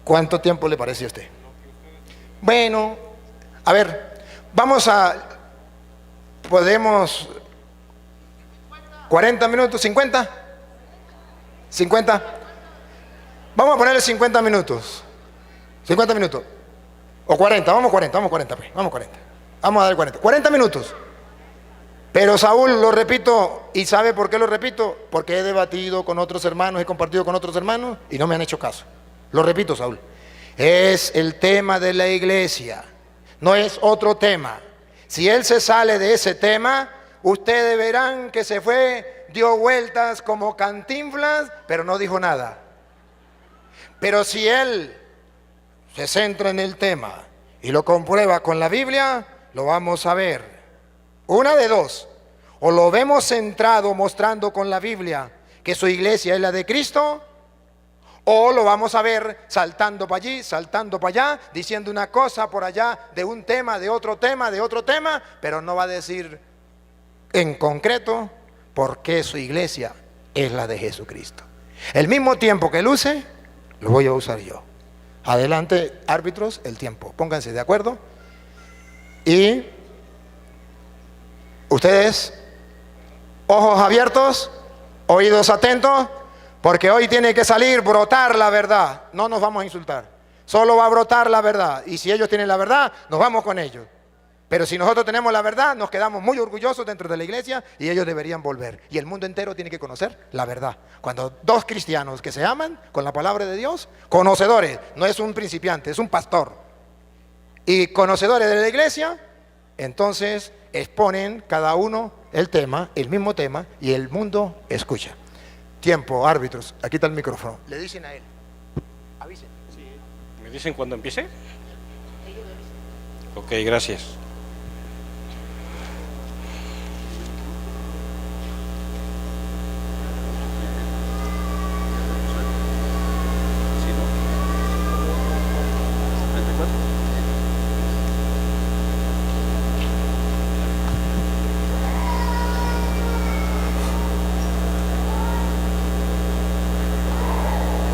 ¿Cuánto tiempo le parece a usted? Bueno, a ver, podemos 40 minutos, 50. Vamos a ponerle 50 minutos. 50 minutos. O 40, vamos 40. Vamos a dar 40. 40 minutos. Pero Saúl, lo repito, ¿y sabe por qué lo repito? Porque he debatido con otros hermanos, he compartido con otros hermanos y no me han hecho caso. Lo repito, Saúl. Es el tema de la iglesia, no es otro tema. Si él se sale de ese tema, ustedes verán que se fue, dio vueltas como Cantinflas, pero no dijo nada. Pero si él se centra en el tema y lo comprueba con la Biblia, lo vamos a ver. Una de dos, o lo vemos centrado mostrando con la Biblia que su iglesia es la de Cristo, o lo vamos a ver saltando para allí, saltando para allá, diciendo una cosa por allá de un tema, de otro tema, pero no va a decir en concreto por qué su iglesia es la de Jesucristo. El mismo tiempo que él use, lo voy a usar yo. Adelante, árbitros, el tiempo. Pónganse de acuerdo. Y ustedes, ojos abiertos, oídos atentos, porque hoy tiene que salir, brotar la verdad. No nos vamos a insultar, solo va a brotar la verdad. Y si ellos tienen la verdad, nos vamos con ellos. Pero si nosotros tenemos la verdad, nos quedamos muy orgullosos dentro de la iglesia y ellos deberían volver. Y el mundo entero tiene que conocer la verdad. Cuando dos cristianos que se aman con la palabra de Dios, conocedores, no es un principiante, es un pastor, y conocedores de la iglesia, entonces exponen cada uno el tema, el mismo tema, y el mundo escucha. Tiempo, árbitros, aquí está el micrófono. Le dicen a él, avisen. dicen cuando empiece? Ok, gracias.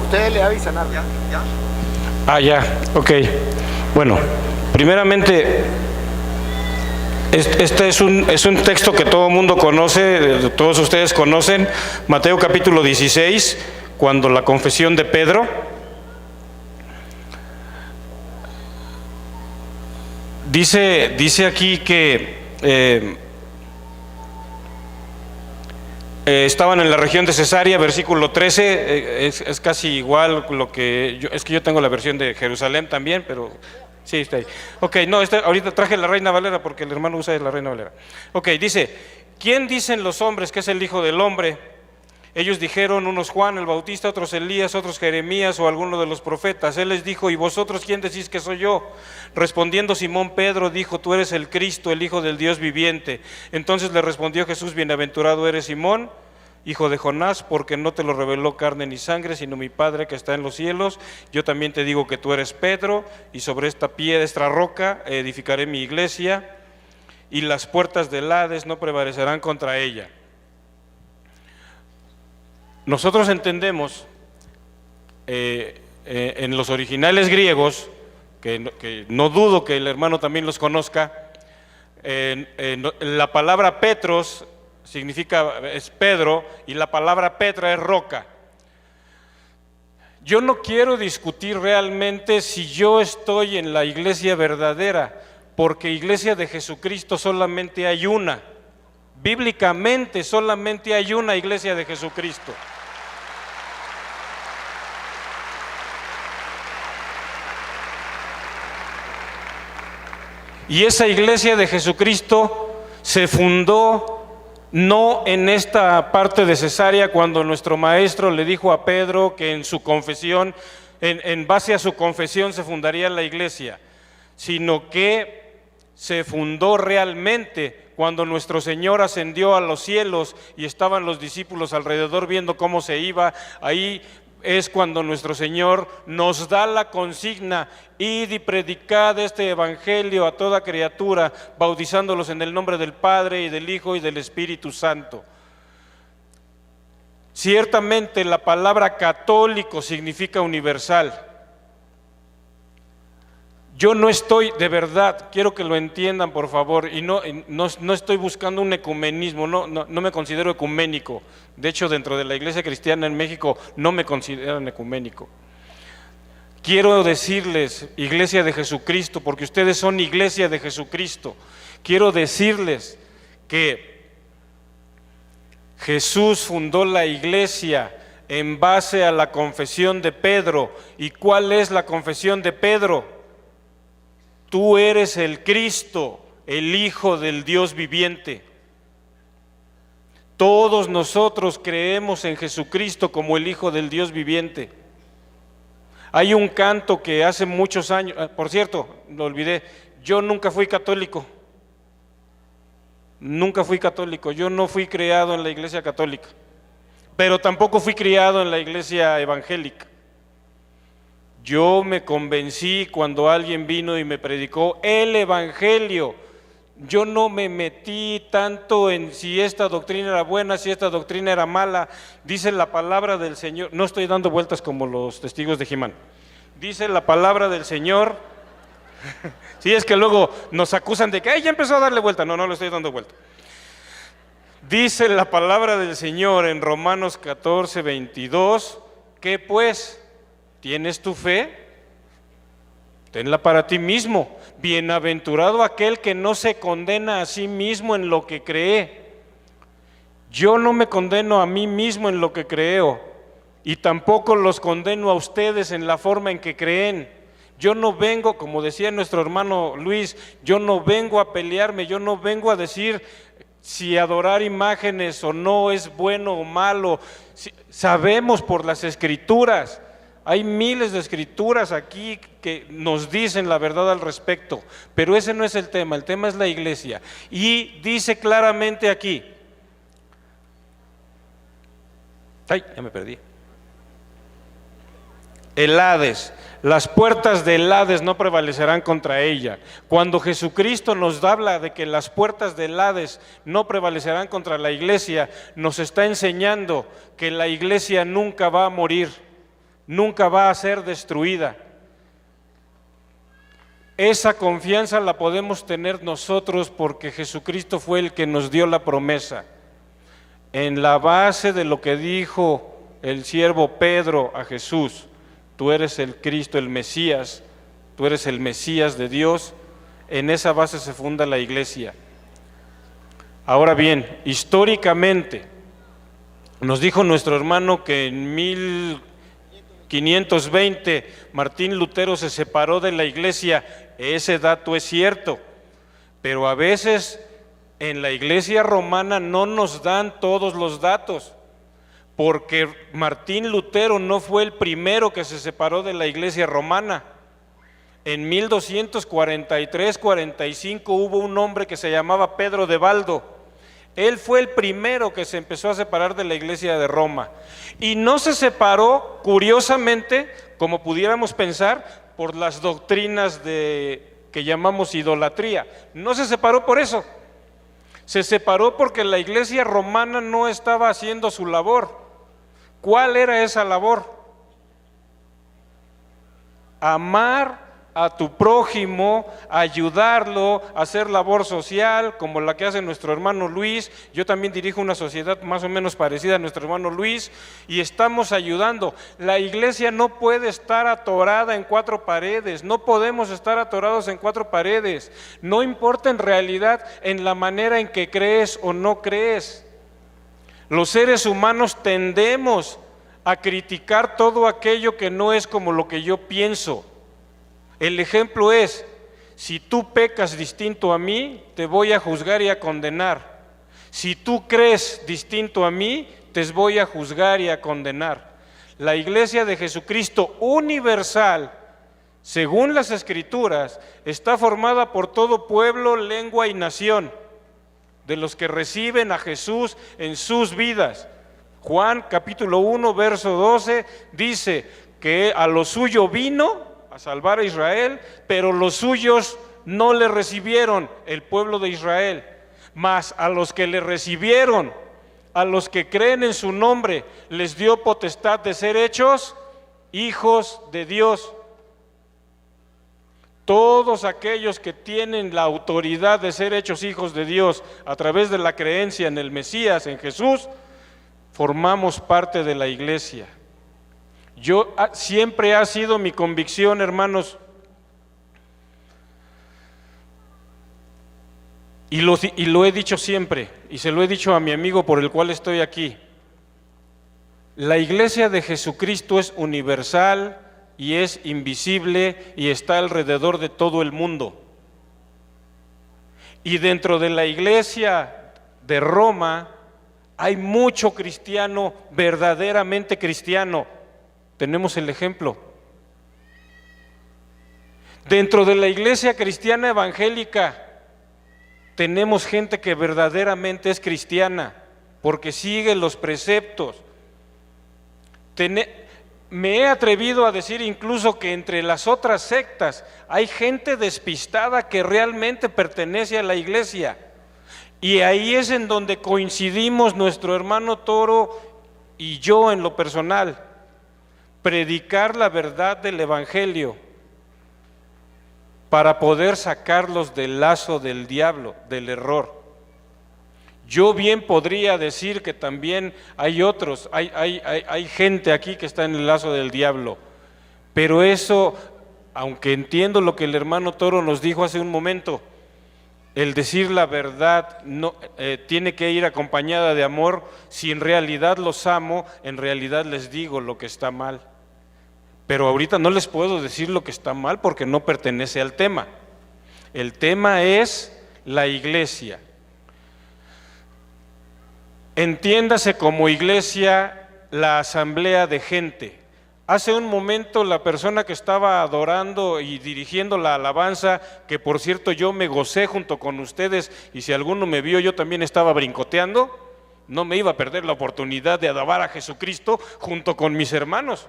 Ustedes le avisan algo. Ah, ya, ok. Bueno, primeramente, este es un texto que todo el mundo conoce, todos ustedes conocen, Mateo capítulo 16, cuando la confesión de Pedro. Dice aquí que estaban en la región de Cesarea, versículo 13, es casi igual lo que es que yo tengo la versión de Jerusalén también, pero sí, está ahí. Ok, no, ahorita traje la Reina Valera porque el hermano usa la Reina Valera. Ok, dice, ¿quién dicen los hombres que es el Hijo del Hombre? Ellos dijeron, unos Juan el Bautista, otros Elías, otros Jeremías o alguno de los profetas. Él les dijo, ¿y vosotros quién decís que soy yo? Respondiendo Simón Pedro dijo, tú eres el Cristo, el Hijo del Dios viviente. Entonces le respondió Jesús, bienaventurado eres Simón, hijo de Jonás, porque no te lo reveló carne ni sangre, sino mi Padre que está en los cielos. Yo también te digo que tú eres Pedro, y sobre esta piedra, esta roca, edificaré mi iglesia, y las puertas del Hades no prevalecerán contra ella. Nosotros entendemos en los originales griegos, que no dudo que el hermano también los conozca, la palabra Petros es Pedro, y la palabra Petra es roca. Yo no quiero discutir realmente si yo estoy en la iglesia verdadera, porque iglesia de Jesucristo solamente hay una. Bíblicamente solamente hay una iglesia de Jesucristo. Y esa iglesia de Jesucristo se fundó no en esta parte de Cesarea, cuando nuestro maestro le dijo a Pedro que en su confesión, en base a su confesión se fundaría la iglesia, sino que se fundó realmente cuando nuestro Señor ascendió a los cielos y estaban los discípulos alrededor viendo cómo se iba. Ahí es cuando nuestro Señor nos da la consigna: id y predicad este evangelio a toda criatura, bautizándolos en el nombre del Padre y del Hijo y del Espíritu Santo. Ciertamente la palabra católico significa universal. Yo no estoy, de verdad, quiero que lo entiendan por favor, y no estoy buscando un ecumenismo, no me considero ecuménico. De hecho, dentro de la iglesia cristiana en México no me consideran ecuménico. Quiero decirles, iglesia de Jesucristo, porque ustedes son iglesia de Jesucristo, quiero decirles que Jesús fundó la iglesia en base a la confesión de Pedro. ¿Y cuál es la confesión de Pedro? Tú eres el Cristo, el Hijo del Dios viviente. Todos nosotros creemos en Jesucristo como el Hijo del Dios viviente. Hay un canto que hace muchos años, por cierto, lo olvidé, yo nunca fui católico. Nunca fui católico, yo no fui criado en la iglesia católica, pero tampoco fui criado en la iglesia evangélica. Yo me convencí cuando alguien vino y me predicó el evangelio. Yo no me metí tanto en si esta doctrina era buena, si esta doctrina era mala. Dice la palabra del Señor, no estoy dando vueltas como los testigos de Jimán. Dice la palabra del Señor. Sí, es que luego nos acusan de que ¡ay, ya empezó a darle vuelta! No le estoy dando vuelta. Dice la palabra del Señor en Romanos 14, 22, que pues, ¿tienes tu fe? Tenla para ti mismo. Bienaventurado aquel que no se condena a sí mismo en lo que cree. Yo no me condeno a mí mismo en lo que creo, y tampoco los condeno a ustedes en la forma en que creen. Yo no vengo, como decía nuestro hermano Luis, yo no vengo a pelearme, yo no vengo a decir si adorar imágenes o no es bueno o malo. Sabemos por las Escrituras. Hay miles de escrituras aquí que nos dicen la verdad al respecto, pero ese no es el tema es la iglesia. Y dice claramente aquí, ya me perdí. El Hades, las puertas del Hades no prevalecerán contra ella. Cuando Jesucristo nos habla de que las puertas del Hades no prevalecerán contra la iglesia, nos está enseñando que la iglesia nunca va a morir, nunca va a ser destruida. Esa confianza la podemos tener nosotros porque Jesucristo fue el que nos dio la promesa. En la base de lo que dijo el siervo Pedro a Jesús: tú eres el Cristo, el Mesías, tú eres el Mesías de Dios. En esa base se funda la iglesia. Ahora bien, históricamente, nos dijo nuestro hermano que en 1520 Martín Lutero se separó de la iglesia. Ese dato es cierto, pero a veces en la iglesia romana no nos dan todos los datos, porque Martín Lutero no fue el primero que se separó de la iglesia romana. En 1243-45 hubo un hombre que se llamaba Pedro de Baldo. Él fue el primero que se empezó a separar de la iglesia de Roma. Y no se separó, curiosamente, como pudiéramos pensar, por las doctrinas que llamamos idolatría. No se separó por eso. Se separó porque la iglesia romana no estaba haciendo su labor. ¿Cuál era esa labor? Amar a tu prójimo, ayudarlo, hacer labor social como la que hace nuestro hermano Luis. Yo también dirijo una sociedad más o menos parecida a nuestro hermano Luis y estamos ayudando. La iglesia no puede estar atorada en cuatro paredes, no podemos estar atorados en cuatro paredes, no importa en realidad en la manera en que crees o no crees. Los seres humanos tendemos a criticar todo aquello que no es como lo que yo pienso. El ejemplo es, si tú pecas distinto a mí, te voy a juzgar y a condenar. Si tú crees distinto a mí, te voy a juzgar y a condenar. La iglesia de Jesucristo universal, según las Escrituras, está formada por todo pueblo, lengua y nación, de los que reciben a Jesús en sus vidas. Juan capítulo 1, verso 12, dice que a lo suyo vino a salvar a Israel, pero los suyos no le recibieron, el pueblo de Israel. Mas a los que le recibieron, a los que creen en su nombre, les dio potestad de ser hechos hijos de Dios. Todos aquellos que tienen la autoridad de ser hechos hijos de Dios a través de la creencia en el Mesías, en Jesús, formamos parte de la iglesia. Siempre ha sido mi convicción, hermanos, y lo he dicho siempre, y se lo he dicho a mi amigo por el cual estoy aquí. La iglesia de Jesucristo es universal y es invisible y está alrededor de todo el mundo. Y dentro de la iglesia de Roma hay mucho cristiano, verdaderamente cristiano. Tenemos el ejemplo. Dentro de la iglesia cristiana evangélica tenemos gente que verdaderamente es cristiana porque sigue los preceptos. Me he atrevido a decir incluso que entre las otras sectas hay gente despistada que realmente pertenece a la iglesia. Y ahí es en donde coincidimos nuestro hermano Toro y yo en lo personal. Predicar la verdad del evangelio para poder sacarlos del lazo del diablo, del error. Yo bien podría decir que también hay otros, hay gente aquí que está en el lazo del diablo, pero eso, aunque entiendo lo que el hermano Toro nos dijo hace un momento, el decir la verdad no, tiene que ir acompañada de amor. Si en realidad los amo, en realidad les digo lo que está mal. Pero ahorita no les puedo decir lo que está mal porque no pertenece al tema. El tema es la iglesia. Entiéndase como iglesia la asamblea de gente. Hace un momento la persona que estaba adorando y dirigiendo la alabanza, que por cierto yo me gocé junto con ustedes, y si alguno me vio yo también estaba brincoteando, no me iba a perder la oportunidad de alabar a Jesucristo junto con mis hermanos,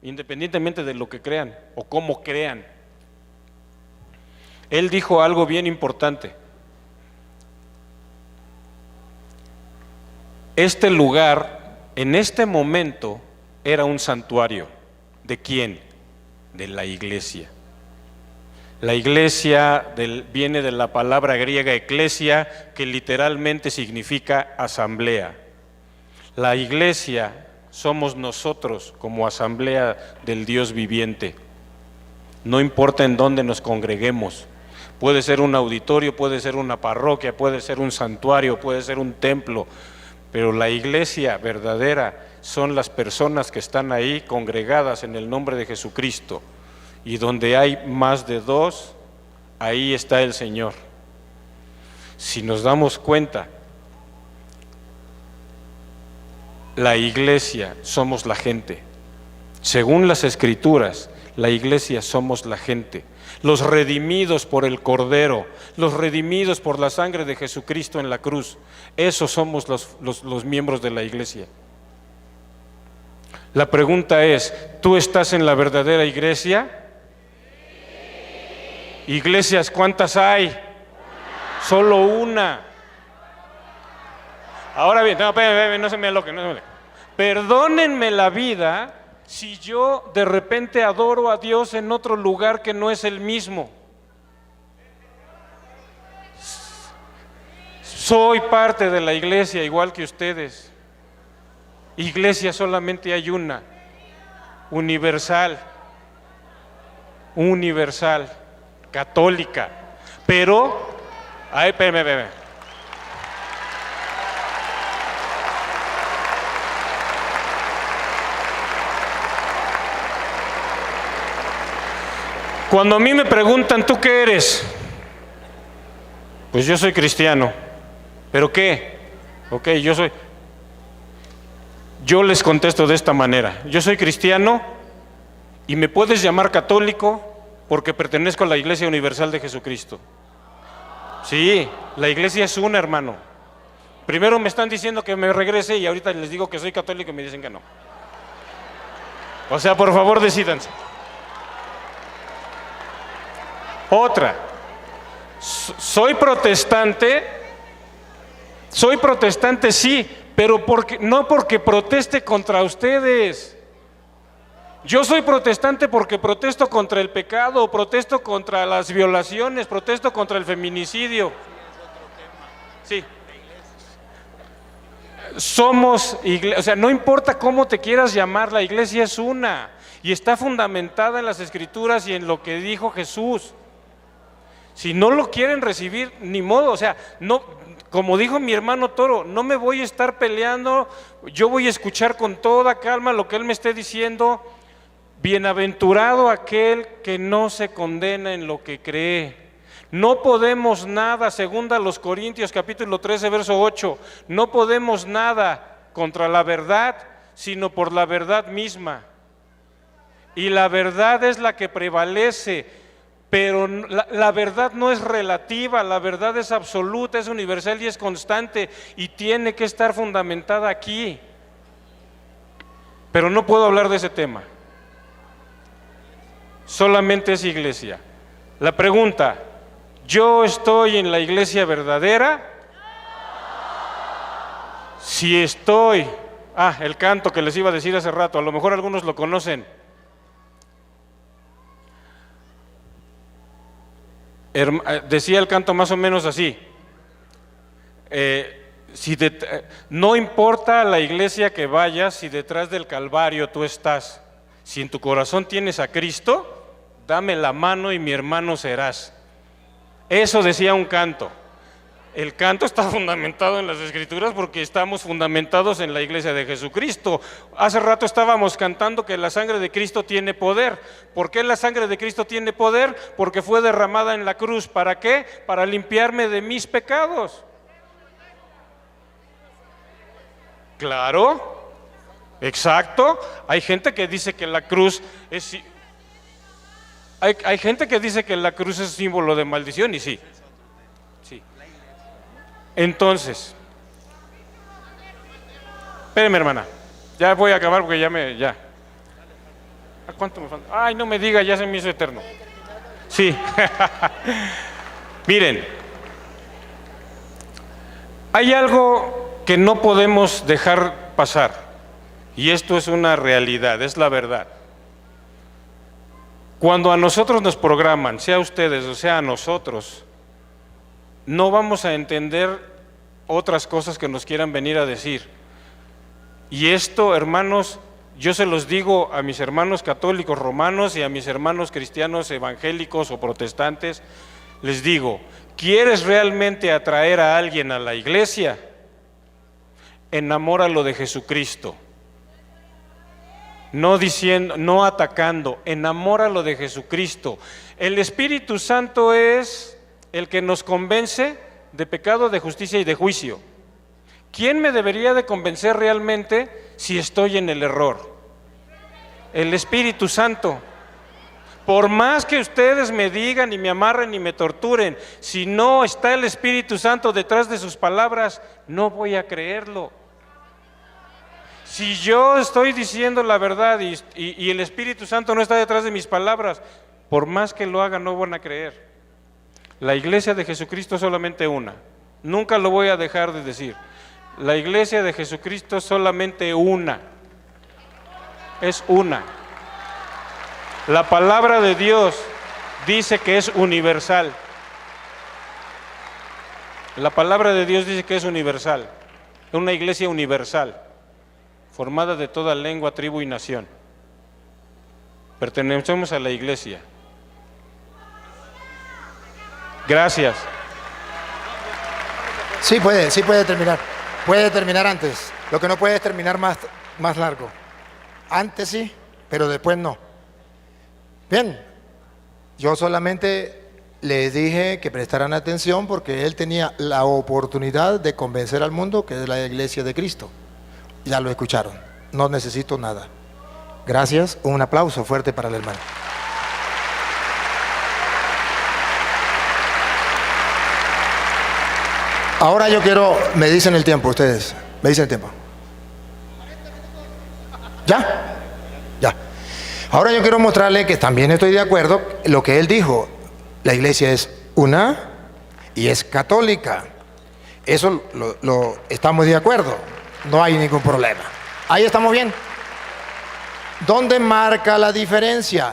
independientemente de lo que crean o cómo crean. Él dijo algo bien importante. Este lugar, en este momento, era un santuario. ¿De quién? De la iglesia. La iglesia viene de la palabra griega eclesia, que literalmente significa asamblea. La iglesia somos nosotros como asamblea del Dios viviente. No importa en dónde nos congreguemos. Puede ser un auditorio, puede ser una parroquia, puede ser un santuario, puede ser un templo. Pero la iglesia verdadera son las personas que están ahí congregadas en el nombre de Jesucristo. Y donde hay más de dos, ahí está el Señor. Si nos damos cuenta, la iglesia somos la gente. Según las Escrituras, la iglesia somos la gente. Los redimidos por el Cordero, los redimidos por la sangre de Jesucristo en la cruz. Esos somos los miembros de la iglesia. La pregunta es, ¿tú estás en la verdadera iglesia? Iglesias, ¿cuántas hay? Solo una. Ahora bien, no se me aloquen, perdónenme la vida si yo de repente adoro a Dios en otro lugar que no es el mismo. Soy parte de la iglesia igual que ustedes. Iglesia solamente hay una, universal, católica. Pero, espérame. Cuando a mí me preguntan, ¿tú qué eres? Pues yo soy cristiano. ¿Pero qué? Ok, yo les contesto de esta manera. Yo soy cristiano y me puedes llamar católico porque pertenezco a la Iglesia Universal de Jesucristo. Sí, la iglesia es una, hermano. Primero me están diciendo que me regrese y ahorita les digo que soy católico y me dicen que no. O sea, por favor, decídanse. Otra, soy protestante sí, pero no porque proteste contra ustedes. Yo soy protestante porque protesto contra el pecado, protesto contra las violaciones, protesto contra el feminicidio. Sí. Somos iglesia, o sea, no importa cómo te quieras llamar, la iglesia es una y está fundamentada en las Escrituras y en lo que dijo Jesús. Si no lo quieren recibir, ni modo, o sea, no, como dijo mi hermano Toro, no me voy a estar peleando, yo voy a escuchar con toda calma lo que él me esté diciendo. Bienaventurado aquel que no se condena en lo que cree. No podemos nada, segunda a los Corintios capítulo 13 verso 8, no podemos nada contra la verdad, sino por la verdad misma. Y la verdad es la que prevalece. Pero la verdad no es relativa, la verdad es absoluta, es universal y es constante y tiene que estar fundamentada aquí. Pero no puedo hablar de ese tema. Solamente es iglesia. La pregunta, ¿yo estoy en la iglesia verdadera? Si estoy, el canto que les iba a decir hace rato, a lo mejor algunos lo conocen. Decía el canto más o menos así, no importa a la iglesia que vayas, si detrás del Calvario tú estás, si en tu corazón tienes a Cristo, dame la mano y mi hermano serás. Eso decía un canto. El canto está fundamentado en las Escrituras porque estamos fundamentados en la iglesia de Jesucristo. Hace rato estábamos cantando que la sangre de Cristo tiene poder. ¿Por qué la sangre de Cristo tiene poder? Porque fue derramada en la cruz. ¿Para qué? Para limpiarme de mis pecados. Claro. Exacto. Hay gente que dice que la cruz es... Hay gente que dice que la cruz es símbolo de maldición y sí. Sí. Entonces, espéreme, hermana. Ya voy a acabar porque ya. ¿A cuánto me falta? Ay, no me diga, ya se me hizo eterno. Sí. Miren, hay algo que no podemos dejar pasar, y esto es una realidad, es la verdad. Cuando a nosotros nos programan, sea a ustedes o sea a nosotros, no vamos a entender otras cosas que nos quieran venir a decir. Y esto, hermanos, yo se los digo a mis hermanos católicos romanos y a mis hermanos cristianos evangélicos o protestantes, les digo, ¿quieres realmente atraer a alguien a la iglesia? Enamóralo de Jesucristo. No diciendo, no atacando, enamóralo de Jesucristo. El Espíritu Santo es el que nos convence de pecado, de justicia y de juicio. ¿Quién me debería de convencer realmente si estoy en el error? El Espíritu Santo. Por más que ustedes me digan y me amarren y me torturen, si no está el Espíritu Santo detrás de sus palabras, no voy a creerlo. Si yo estoy diciendo la verdad y el Espíritu Santo no está detrás de mis palabras, por más que lo haga, no van a creer. La iglesia de Jesucristo es solamente una. Nunca lo voy a dejar de decir. La iglesia de Jesucristo es solamente una. Es una. La palabra de Dios dice que es universal. La palabra de Dios dice que es universal. Una iglesia universal, formada de toda lengua, tribu y nación. Pertenecemos a la iglesia. Gracias. Sí puede terminar. Puede terminar antes. Lo que no puede es terminar más largo. Antes sí, pero después no. Bien, yo solamente les dije que prestaran atención porque él tenía la oportunidad de convencer al mundo que es la iglesia de Cristo. Ya lo escucharon, no necesito nada. Gracias, un aplauso fuerte para el hermano. Ahora yo quiero, me dicen el tiempo ustedes, me dicen el tiempo. ¿Ya? Ya. Ahora yo quiero mostrarle que también estoy de acuerdo en lo que él dijo. La iglesia es una y es católica. Eso lo estamos de acuerdo. No hay ningún problema. Ahí estamos bien. ¿Dónde marca la diferencia?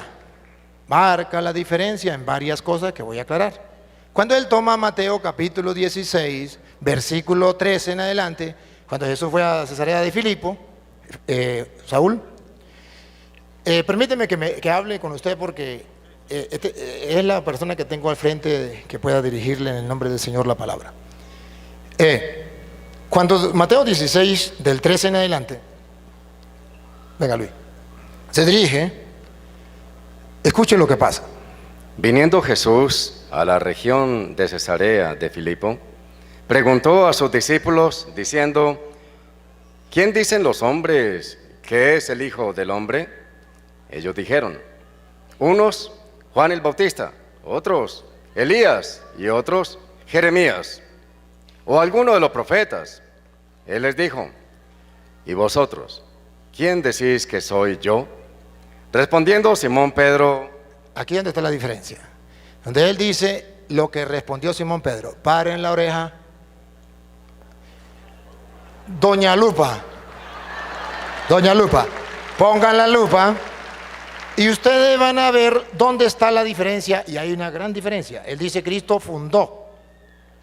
Marca la diferencia en varias cosas que voy a aclarar. Cuando él toma Mateo capítulo 16, versículo 13 en adelante, cuando Jesús fue a Cesarea de Filipo, Saúl, permíteme que hable con usted porque es la persona que tengo al frente que pueda dirigirle en el nombre del Señor la palabra. Cuando Mateo 16, del 13 en adelante, venga Luis, se dirige, escuche lo que pasa. Viniendo Jesús a la región de Cesarea de Filipo, preguntó a sus discípulos diciendo, ¿quién dicen los hombres que es el Hijo del Hombre? Ellos dijeron, unos Juan el Bautista, otros Elías y otros Jeremías o alguno de los profetas. Él les dijo, ¿y vosotros? ¿Quién decís que soy yo? Respondiendo Simón Pedro, aquí donde está la diferencia, donde él dice lo que respondió Simón Pedro. Paren la oreja. Doña Lupa, pongan la lupa y ustedes van a ver dónde está la diferencia, y hay una gran diferencia. Él dice Cristo fundó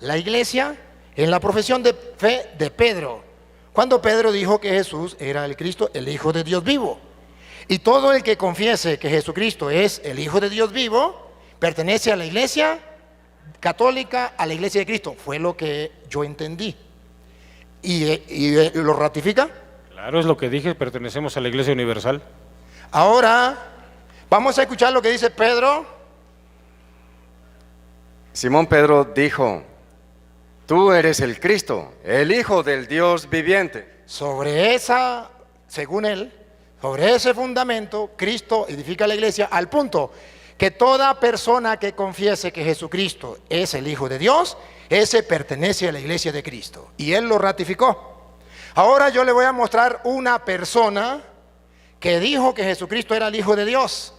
la iglesia en la profesión de fe de Pedro, cuando Pedro dijo que Jesús era el Cristo, el Hijo de Dios vivo. Y todo el que confiese que Jesucristo es el Hijo de Dios vivo, pertenece a la iglesia católica, a la iglesia de Cristo. Fue lo que yo entendí. ¿Y lo ratifica? Claro, es lo que dije, pertenecemos a la iglesia universal. Ahora, vamos a escuchar lo que dice Pedro. Simón Pedro dijo, tú eres el Cristo, el Hijo del Dios viviente. Sobre esa según él, sobre ese fundamento, Cristo edifica la iglesia al punto que toda persona que confiese que Jesucristo es el Hijo de Dios, ese pertenece a la iglesia de Cristo. Y él lo ratificó. Ahora yo le voy a mostrar una persona que dijo que Jesucristo era el Hijo de Dios.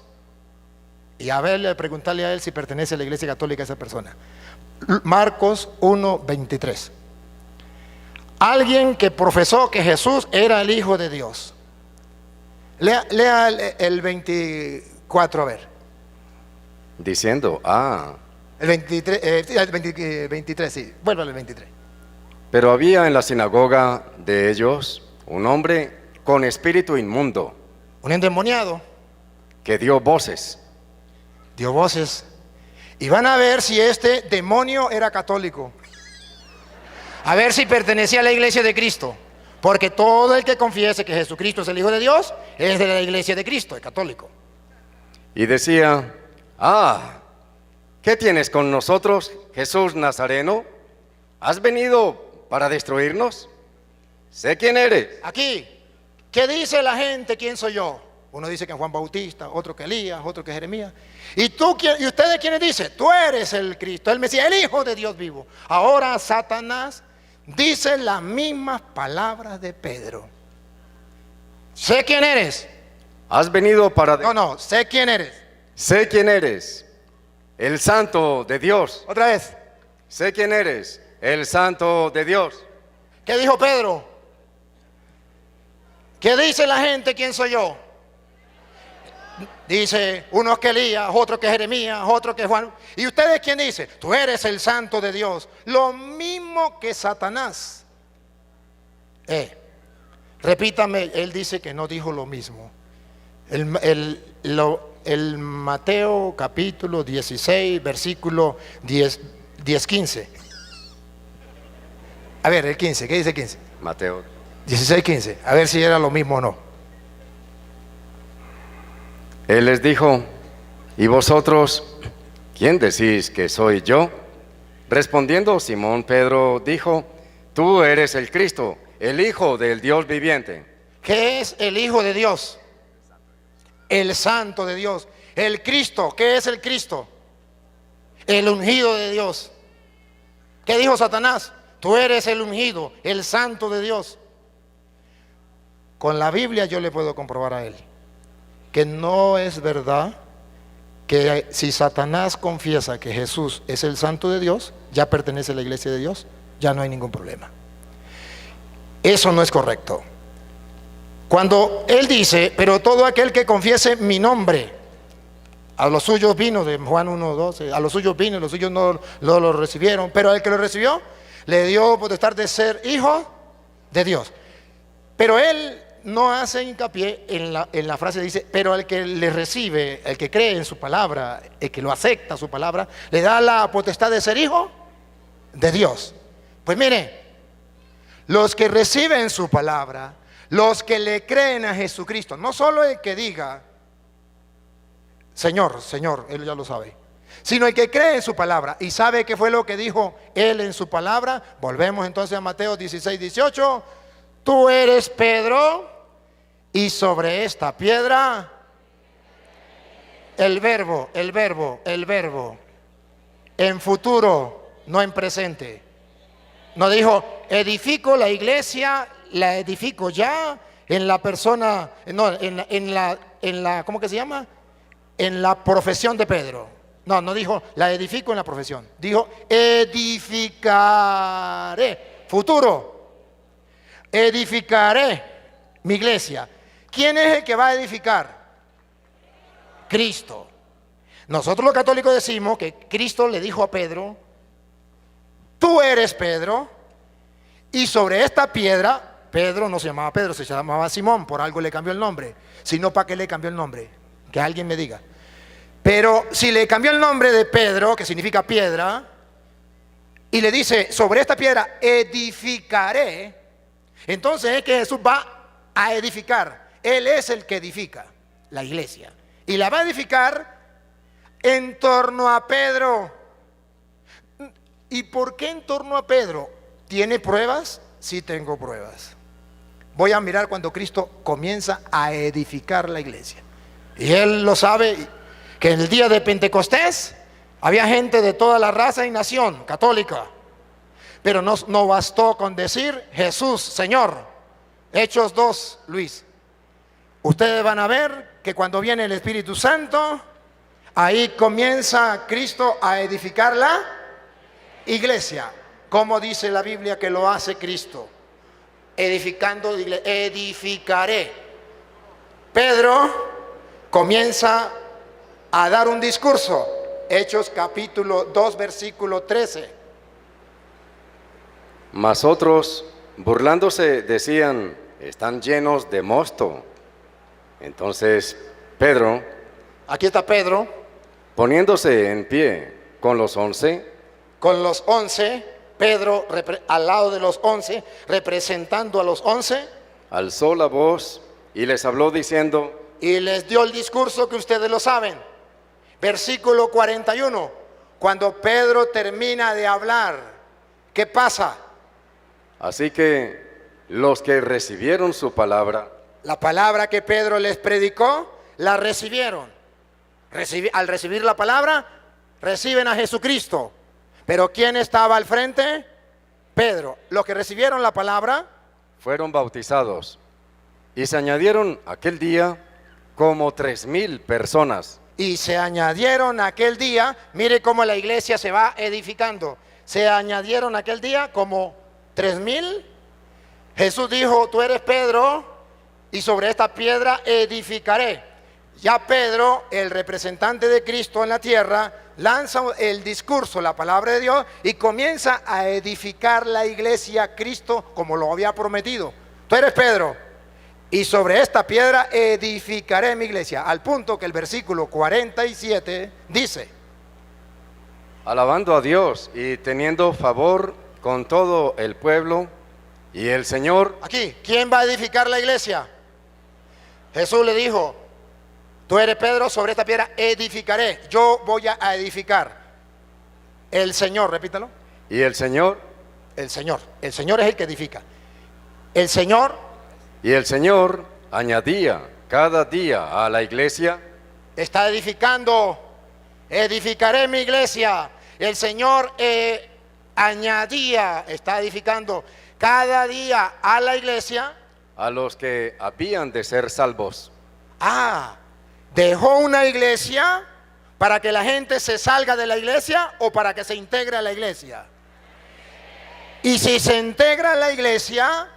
Y a ver, preguntarle a él si pertenece a la iglesia católica esa persona. Marcos 1:23. Alguien que profesó que Jesús era el Hijo de Dios. Lea el 24, a ver. Diciendo, El 23, el 23, sí. Vuélvale al 23. pero había en la sinagoga de ellos un hombre con espíritu inmundo Un endemoniado que dio voces. dio voces. Y van a ver si este demonio era católico. A ver si pertenecía a la iglesia de Cristo. Porque todo el que confiese que Jesucristo es el Hijo de Dios es de la iglesia de Cristo, es católico. Y decía, ¿qué tienes con nosotros, Jesús Nazareno? ¿Has venido para destruirnos? Sé quién eres. Aquí, ¿qué dice la gente? ¿Quién soy yo? Uno dice que es Juan Bautista, otro que Elías, otro que Jeremías. ¿Y ustedes quiénes dicen? Tú eres el Cristo, el Mesías, el Hijo de Dios vivo. Ahora Satanás dice las mismas palabras de Pedro. Sé quién eres. ¿Has venido para... No, sé quién eres. Sé quién eres, el Santo de Dios. Otra vez. Sé quién eres, el Santo de Dios. ¿Qué dijo Pedro? ¿Qué dice la gente? ¿Quién soy yo? Dice unos que Elías, otro que Jeremías, otro que Juan. ¿Y ustedes quién dice? Tú eres el Santo de Dios. Lo mismo que Satanás. Repítame, él dice que no dijo lo mismo. El Mateo capítulo 16, versículo 15. A ver, el 15, ¿qué dice el 15? Mateo. 16, 15. A ver si era lo mismo o no. Él les dijo, ¿y vosotros quién decís que soy yo? Respondiendo Simón Pedro dijo, tú eres el Cristo, el Hijo del Dios viviente. ¿Qué es el Hijo de Dios? El Santo de Dios. El Cristo, ¿qué es el Cristo? El ungido de Dios. ¿Qué dijo Satanás? Tú eres el ungido, el Santo de Dios. Con la Biblia yo le puedo comprobar a él que no es verdad que si Satanás confiesa que Jesús es el Santo de Dios, ya pertenece a la iglesia de Dios, ya no hay ningún problema. Eso no es correcto. Cuando él dice, pero todo aquel que confiese mi nombre, a los suyos vino, de Juan 1:12, a los suyos vino y los suyos no lo recibieron, pero al que lo recibió, le dio potestad de ser hijo de Dios. Pero él no hace hincapié en la frase, dice, pero al que le recibe, el que cree en su palabra, el que lo acepta su palabra, le da la potestad de ser hijo de Dios. Pues mire, los que reciben su palabra, los que le creen a Jesucristo, no solo el que diga, Señor, Señor, él ya lo sabe, sino el que cree en su palabra y sabe qué fue lo que dijo él en su palabra. Volvemos entonces a Mateo 16, 18. Tú eres Pedro, y sobre esta piedra, el verbo, en futuro, no en presente. No dijo, edifico la iglesia, la edifico ya en la persona, no, en la, ¿cómo que se llama? En la profesión de Pedro. No dijo, la edifico en la profesión. Dijo, edificaré, futuro. Edificaré mi iglesia. ¿Quién es el que va a edificar? Cristo. Nosotros los católicos decimos que Cristo le dijo a Pedro, tú eres Pedro, y sobre esta piedra, Pedro no se llamaba Pedro, se llamaba Simón, por algo le cambió el nombre. Si no, ¿para qué le cambió el nombre? Que alguien me diga. Pero si le cambió el nombre de Pedro, que significa piedra, y le dice, sobre esta piedra edificaré, entonces es que Jesús va a edificar. Él es el que edifica la iglesia. Y la va a edificar en torno a Pedro. ¿Y por qué en torno a Pedro? ¿Tiene pruebas? Sí tengo pruebas. voy a mirar cuando Cristo comienza a edificar la iglesia. Y Él lo sabe, que en el día de Pentecostés había gente de toda la raza y nación católica. Pero no bastó con decir Jesús, Señor. Hechos 2, Luis. Ustedes van a ver que cuando viene el Espíritu Santo, ahí comienza Cristo a edificar la iglesia. ¿Cómo dice la Biblia que lo hace Cristo? Edificando, edificaré. Pedro comienza a dar un discurso. Hechos capítulo 2, versículo 13. Mas otros, burlándose, decían, están llenos de mosto. Entonces Pedro, Aquí está Pedro poniéndose en pie con los 11, con los 11, Pedro al lado de los 11, representando a los 11, alzó la voz y les habló diciendo, y les dio el discurso que ustedes lo saben. Versículo 41, cuando Pedro termina de hablar, ¿qué pasa? así que los que recibieron su palabra, La palabra que Pedro les predicó, la recibieron. Al recibir la palabra, reciben a Jesucristo. Pero ¿quién estaba al frente? Pedro. Los que recibieron la palabra, fueron bautizados y se añadieron aquel día como 3,000 personas. y se añadieron aquel día, mire cómo la iglesia se va edificando. Se añadieron aquel día como 3,000. Jesús dijo, tú eres Pedro, y sobre esta piedra edificaré. Ya Pedro, el representante de Cristo en la tierra, lanza el discurso, la palabra de Dios, y comienza a edificar la iglesia Cristo como lo había prometido. Tú eres Pedro, y sobre esta piedra edificaré mi iglesia. Al punto que el versículo 47 dice, Alabando a Dios y teniendo favor con todo el pueblo, y el Señor, aquí, ¿quién va a edificar la iglesia? Jesús le dijo, tú eres Pedro, sobre esta piedra edificaré. Yo voy a edificar. El Señor, repítalo. y el Señor, El Señor es el que edifica. El Señor y el Señor añadía cada día a la iglesia está edificando. Edificaré mi iglesia. El Señor añadía, está edificando cada día a la iglesia. a los que habían de ser salvos. Dejó una iglesia para que la gente se salga de la iglesia o para que se integre a la iglesia. Y si se integra a la iglesia,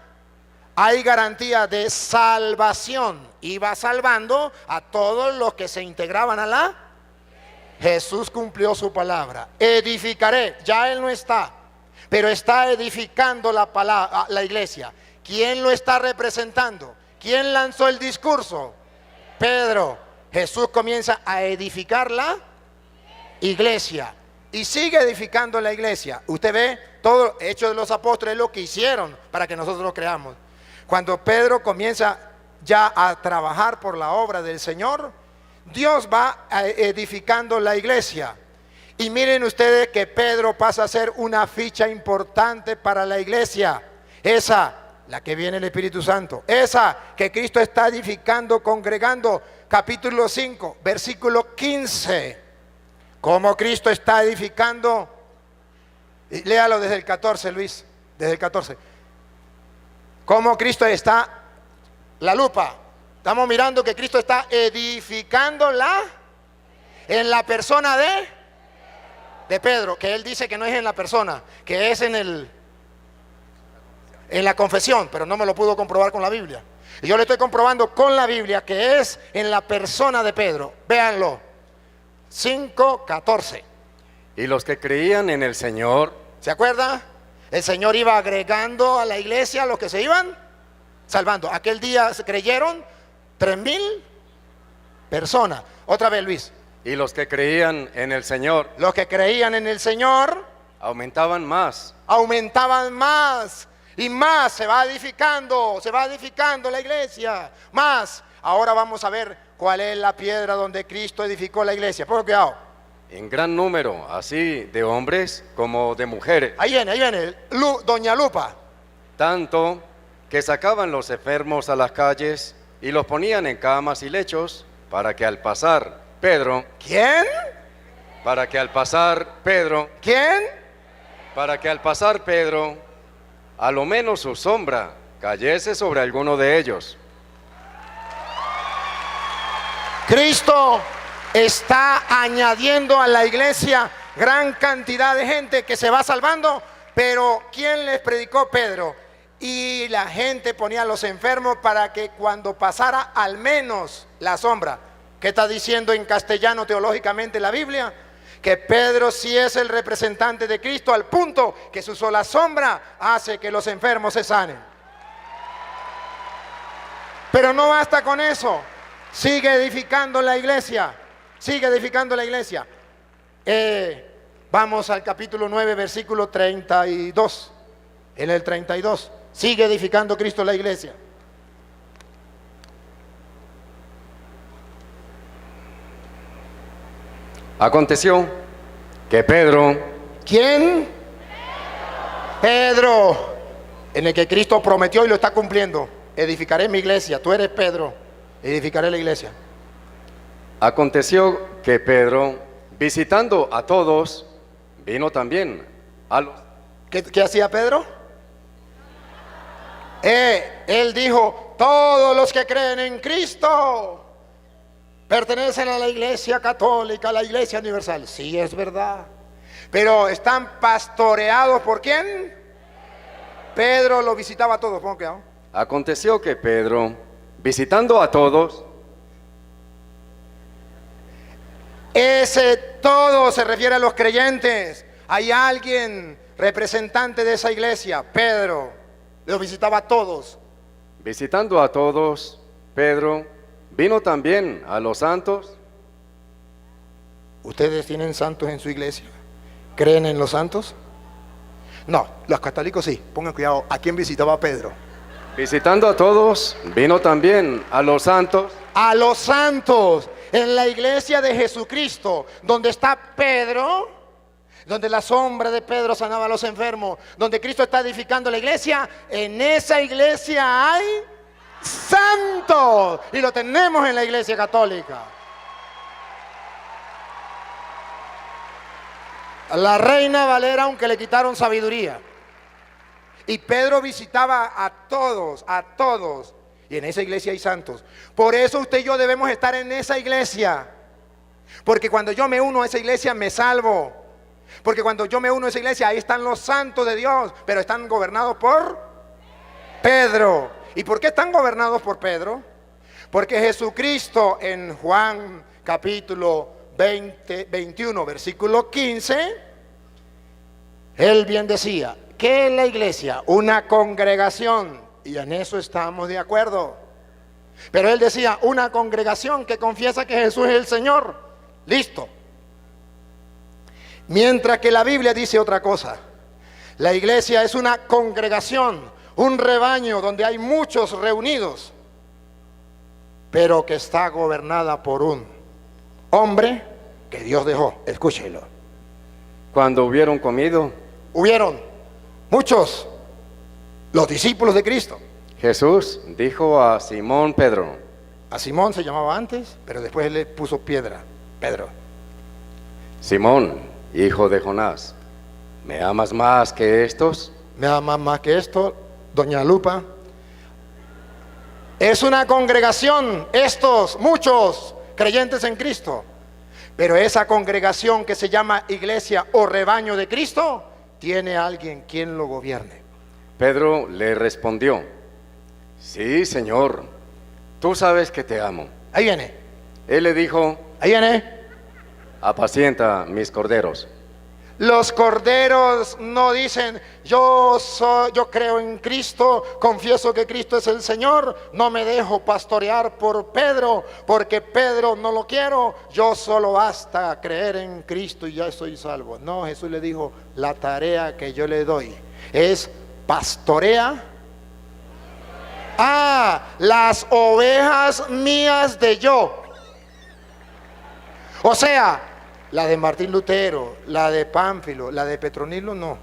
hay garantía de salvación. Iba salvando a todos los que se integraban a la. Jesús cumplió su palabra. Edificaré. Ya Él no está, pero está edificando la iglesia. ¿Quién lo está representando? ¿Quién lanzó el discurso? Pedro. Jesús comienza a edificar la iglesia y sigue edificando la iglesia. Usted ve todo Hechos de los Apóstoles, lo que hicieron para que nosotros lo creamos. Cuando Pedro comienza ya a trabajar por la obra del Señor, Dios va edificando la iglesia. Y miren ustedes que Pedro pasa a ser una ficha importante para la iglesia. Esa, la que viene el Espíritu Santo. Esa que Cristo está edificando, congregando. Capítulo 5, versículo 15. Cómo Cristo está edificando. Léalo desde el 14, Luis. Desde el 14. Cómo Cristo está, la lupa. Estamos mirando que Cristo está edificándola en la persona de Pedro, que él dice que no es en la persona, que es en la confesión, pero no me lo pudo comprobar con la Biblia. Y yo le estoy comprobando con la Biblia que es en la persona de Pedro. Véanlo. 5:14. Y los que creían en el Señor, ¿Se acuerda? El Señor iba agregando a la iglesia a los que se iban salvando. Aquel día se creyeron 3,000 personas. Otra vez, Luis. y los que creían en el Señor, Los que creían en el Señor aumentaban más aumentaban más y más. Se va edificando la iglesia. Más. Ahora vamos a ver cuál es la piedra donde Cristo edificó la iglesia. Pongan cuidado. en gran número, así de hombres como de mujeres, Ahí viene. Doña Lupa. tanto que sacaban los enfermos a las calles y los ponían en camas y lechos para que al pasar Pedro, ¿Quién? para que al pasar Pedro, ¿Quién? para que al pasar Pedro, a lo menos su sombra cayese sobre alguno de ellos. Cristo está añadiendo a la iglesia gran cantidad de gente que se va salvando, pero ¿quién les predicó? Pedro. Y la gente ponía a los enfermos para que cuando pasara al menos la sombra. ¿Qué está diciendo en castellano teológicamente la Biblia? Que Pedro sí es el representante de Cristo al punto que su sola sombra hace que los enfermos se sanen. Pero no basta con eso. Sigue edificando la iglesia. Sigue edificando la iglesia. Vamos al capítulo 9, versículo 32. En el 32. Sigue edificando Cristo la iglesia. Aconteció que Pedro, ¿Quién? Pedro, en el que Cristo prometió y lo está cumpliendo. Edificaré mi iglesia. Tú eres Pedro. Edificaré la iglesia. aconteció que Pedro, visitando a todos, vino también a los... ¿Qué hacía Pedro? Él dijo, todos los que creen en Cristo pertenecen a la iglesia católica, a la iglesia universal. Sí, es verdad. Pero están pastoreados ¿por quién? Pedro lo visitaba a todos. Pongo cuidado. Aconteció que Pedro, visitando a todos, Ese todo se refiere a los creyentes. Hay alguien representante de esa iglesia, Pedro, los visitaba a todos. visitando a todos, Pedro vino también a los santos. ¿Ustedes tienen santos en su iglesia? ¿Creen en los santos? No, los católicos sí. Pongan cuidado, ¿a quién visitaba Pedro? Visitando a todos, vino también a los santos. A los santos, en la iglesia de Jesucristo, donde está Pedro, donde la sombra de Pedro sanaba a los enfermos, donde Cristo está edificando la iglesia, en esa iglesia hay santos, y lo tenemos en la iglesia católica. La Reina Valera, aunque le quitaron sabiduría. Y Pedro visitaba a todos, y en esa iglesia hay santos. Por eso usted y yo debemos estar en esa iglesia, porque cuando yo me uno a esa iglesia me salvo. Porque cuando yo me uno a esa iglesia, ahí están los santos de Dios, pero están gobernados por Pedro. ¿Y por qué están gobernados por Pedro? Porque Jesucristo en Juan capítulo 21, versículo 15, él bien decía, ¿qué es la iglesia? Una congregación, y en eso estamos de acuerdo. Pero él decía, una congregación que confiesa que Jesús es el Señor. Listo. Mientras que la Biblia dice otra cosa. La iglesia es una congregación, un rebaño donde hay muchos reunidos, pero que está gobernada por un hombre que Dios dejó. Escúchelo. Cuando hubieron comido, Hubieron muchos, los discípulos de Cristo. Jesús dijo a Simón Pedro, A Simón se llamaba antes, pero después él le puso piedra, Pedro. Simón, hijo de Jonás, ¿me amas más que estos? Me ama más que esto, doña Lupa. Es una congregación, estos, muchos creyentes en Cristo. Pero esa congregación que se llama iglesia o rebaño de Cristo, tiene alguien quien lo gobierne. Pedro le respondió, sí, Señor, tú sabes que te amo. Ahí viene, Él le dijo, ahí viene. apacienta mis corderos. Los corderos no dicen, yo creo en Cristo, confieso que Cristo es el Señor, no me dejo pastorear por Pedro, porque Pedro no lo quiero, yo solo basta creer en Cristo y ya estoy salvo. No, Jesús le dijo, la tarea que yo le doy es pastorea las ovejas mías de yo. O sea, la de Martín Lutero, la de Pánfilo, la de Petronilo no.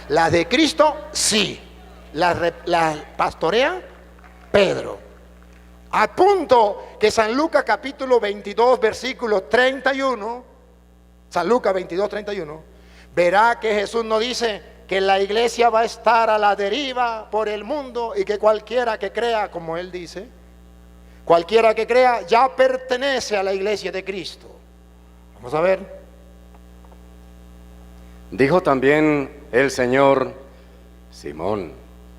La de Cristo sí. las pastorea Pedro. A punto que San Lucas capítulo 22, versículo 31, San Lucas 22, 31, verá que Jesús nos dice que la iglesia va a estar a la deriva por el mundo y que cualquiera que crea, como él dice, cualquiera que crea ya pertenece a la iglesia de Cristo. Vamos a ver. Dijo también el Señor: Simón,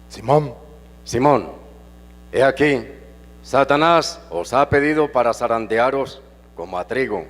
Simón, Simón, he aquí, Satanás os ha pedido para zarandearos como a trigo.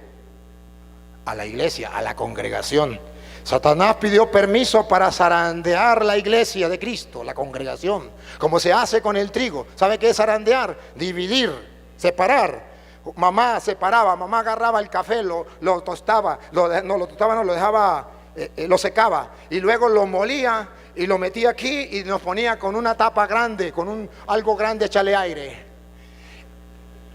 a la iglesia, a la congregación. Satanás pidió permiso para zarandear la iglesia de Cristo, la congregación, como se hace con el trigo. ¿Sabe qué es zarandear? Dividir, separar. Mamá separaba, mamá agarraba el café, lo tostaba, lo dejaba, lo secaba y luego lo molía y lo metía aquí y nos ponía con una tapa grande, con algo grande, echarle aire.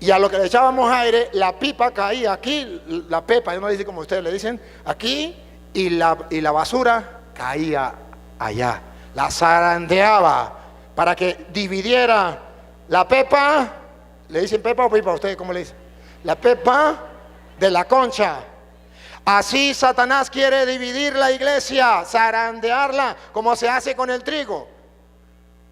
Y a lo que le echábamos aire, la pipa caía aquí, la pepa, yo no dice como ustedes le dicen, aquí, y la basura caía allá. La zarandeaba para que dividiera la pepa. ¿Le dicen pepa o pipa? ¿Ustedes cómo le dicen? La pepa de la concha. Así Satanás quiere dividir la iglesia, zarandearla, como se hace con el trigo.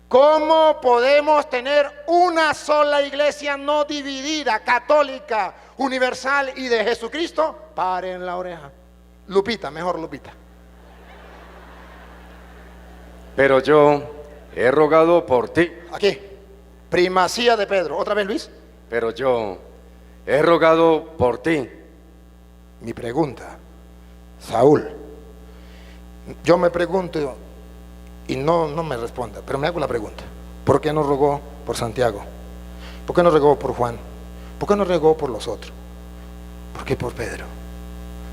¿Cómo podemos tener una sola iglesia no dividida, católica, universal y de Jesucristo? Paren la oreja. Lupita, mejor Lupita. Pero yo he rogado por ti. Aquí, primacía de Pedro. ¿Otra vez, Luis? Pero yo he rogado por ti. Mi pregunta, Saúl, yo me pregunto y no me responda, pero me hago la pregunta: ¿por qué no rogó por Santiago? ¿Por qué no rogó por Juan? ¿Por qué no rogó por los otros? ¿Por qué por Pedro?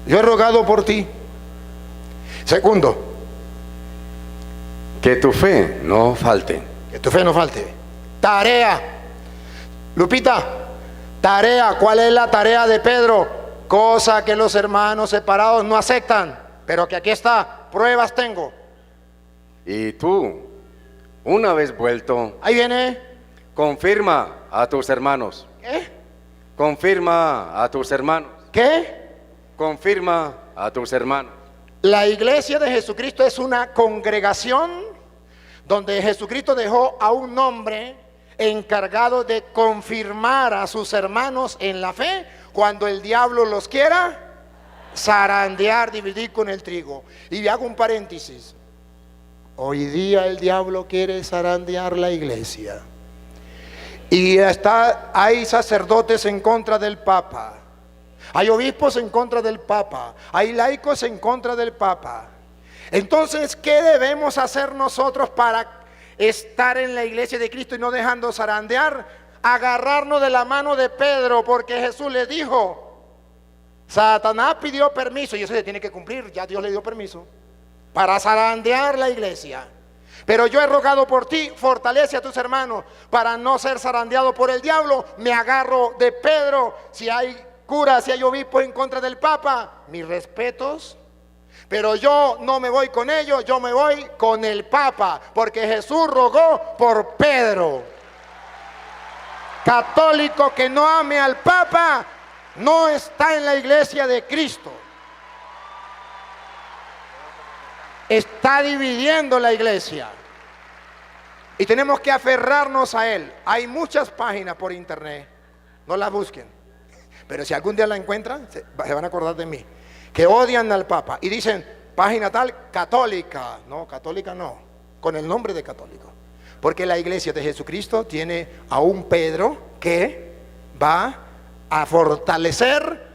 Yo he rogado por ti. Segundo, Que tu fe no falte. que tu fe no falte. Tarea, Lupita, tarea. ¿Cuál es la tarea de Pedro? Cosa que los hermanos separados no aceptan, pero que aquí está, pruebas tengo. Y tú, una vez vuelto, Ahí viene. confirma a tus hermanos. ¿Qué? Confirma a tus hermanos. ¿Qué? Confirma a tus hermanos. La iglesia de Jesucristo es una congregación donde Jesucristo dejó a un hombre encargado de confirmar a sus hermanos en la fe cuando el diablo los quiera zarandear, dividir con el trigo. Y hago un paréntesis: hoy día el diablo quiere zarandear la iglesia y hay sacerdotes en contra del Papa, hay obispos en contra del Papa, hay laicos en contra del Papa. Entonces, ¿qué debemos hacer nosotros para estar en la iglesia de Cristo y no dejando zarandear? Agarrarnos de la mano de Pedro, porque Jesús le dijo: Satanás pidió permiso, y eso se tiene que cumplir, ya Dios le dio permiso para zarandear la iglesia. Pero yo he rogado por ti, fortalece a tus hermanos para no ser zarandeado por el diablo. Me agarro de Pedro. Si hay curas, si hay obispos en contra del Papa, mis respetos. Pero yo no me voy con ellos, yo me voy con el Papa, porque Jesús rogó por Pedro. Católico que no ame al Papa no está en la iglesia de Cristo. Está dividiendo la iglesia y tenemos que aferrarnos a él. Hay muchas páginas por internet, no las busquen, pero si algún día la encuentran se van a acordar de mí, que odian al Papa y dicen página tal católica. No, católica no, con el nombre de católico, porque la iglesia de Jesucristo tiene a un Pedro que va a fortalecer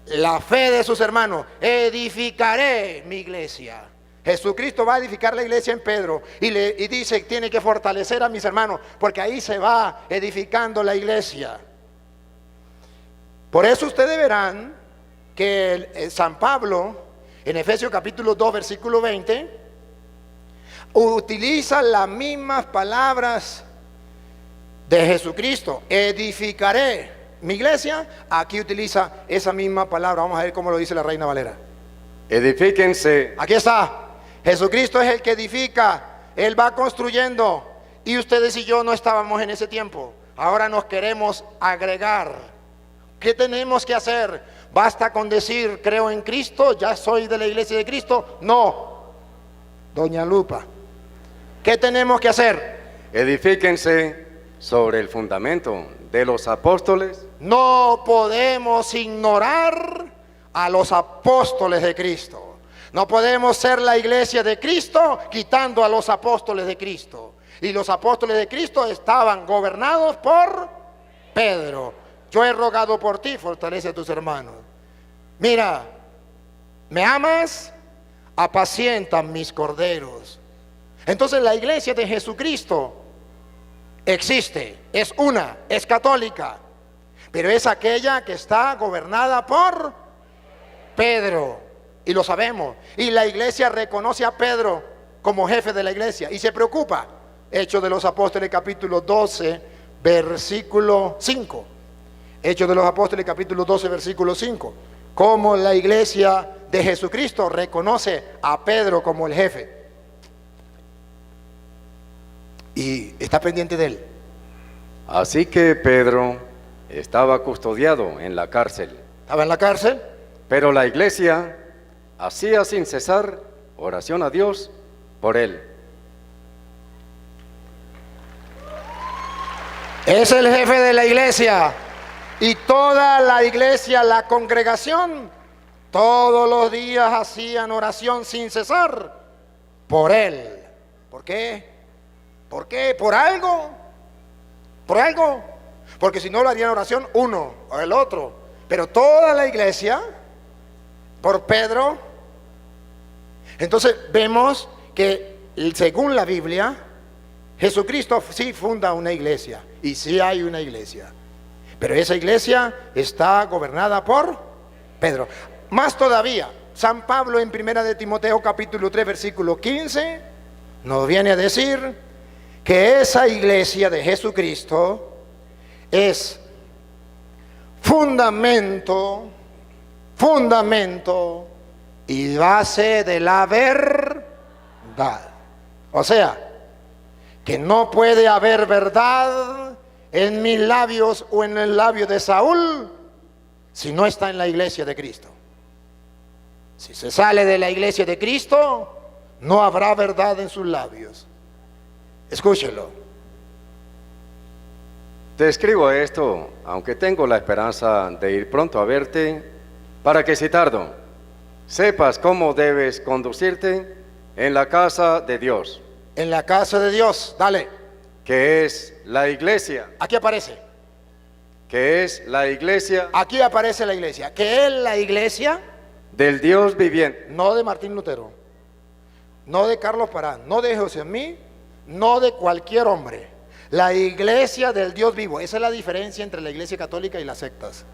la fe de sus hermanos. Edificaré mi iglesia. Jesucristo va a edificar la iglesia en Pedro y dice: tiene que fortalecer a mis hermanos, porque ahí se va edificando la iglesia. Por eso ustedes verán que San Pablo en Efesios capítulo 2 versículo 20 utiliza las mismas palabras de Jesucristo: edificaré mi iglesia. Aquí utiliza esa misma palabra. Vamos a ver cómo lo dice la Reina Valera. Edifíquense. Aquí está. Jesucristo es el que edifica Él va construyendo y ustedes y yo no estábamos en ese tiempo. Ahora nos queremos agregar. ¿Qué tenemos que hacer? ¿Basta con decir creo en Cristo, ya soy de la iglesia de Cristo? No, doña Lupa. ¿Qué tenemos que hacer? Edifíquense sobre el fundamento de los apóstoles. No podemos ignorar a los apóstoles de Cristo. No podemos ser la iglesia de Cristo quitando a los apóstoles de Cristo. Y los apóstoles de Cristo estaban gobernados por Pedro. Yo he rogado por ti, fortalece a tus hermanos. Mira, ¿me amas? Apacienta mis corderos. Entonces la iglesia de Jesucristo existe, es una, es católica, pero es aquella que está gobernada por Pedro, y lo sabemos, y la iglesia reconoce a Pedro como jefe de la iglesia y se preocupa. Hechos de los Apóstoles capítulo 12 versículo 5. Hechos de los Apóstoles capítulo 12 versículo 5. Cómo la iglesia de Jesucristo reconoce a Pedro como el jefe y está pendiente de él. Así que Pedro estaba custodiado en la cárcel. Estaba en la cárcel. Pero la iglesia hacía sin cesar oración a Dios por él. Es el jefe de la iglesia y toda la iglesia, la congregación, todos los días hacían oración sin cesar por él. ¿Por qué? ¿Por qué? ¿Por algo? ¿Por algo? Porque si no lo harían oración uno o el otro. Pero toda la iglesia por Pedro. Entonces vemos que según la Biblia, Jesucristo sí funda una iglesia y sí hay una iglesia, pero esa iglesia está gobernada por Pedro. Más todavía, San Pablo en 1 de Timoteo capítulo 3 versículo 15 nos viene a decir que esa iglesia de Jesucristo es fundamento y base de la verdad. O sea, que no puede haber verdad en mis labios o en el labio de Saúl si no está en la iglesia de Cristo. Si se sale de la iglesia de Cristo, no habrá verdad en sus labios. Escúchelo. Te escribo esto, aunque tengo la esperanza de ir pronto a verte, para que si tardo, sepas cómo debes conducirte en la casa de Dios. En la casa de Dios, dale. Que es la iglesia. Aquí aparece. Que es la iglesia. Aquí aparece la iglesia. Que es la iglesia Del Dios viviente. no de Martín Lutero, no de Carlos Parán, no de José Mí, no de cualquier hombre. La iglesia del Dios vivo. Esa es la diferencia entre la iglesia católica y las sectas.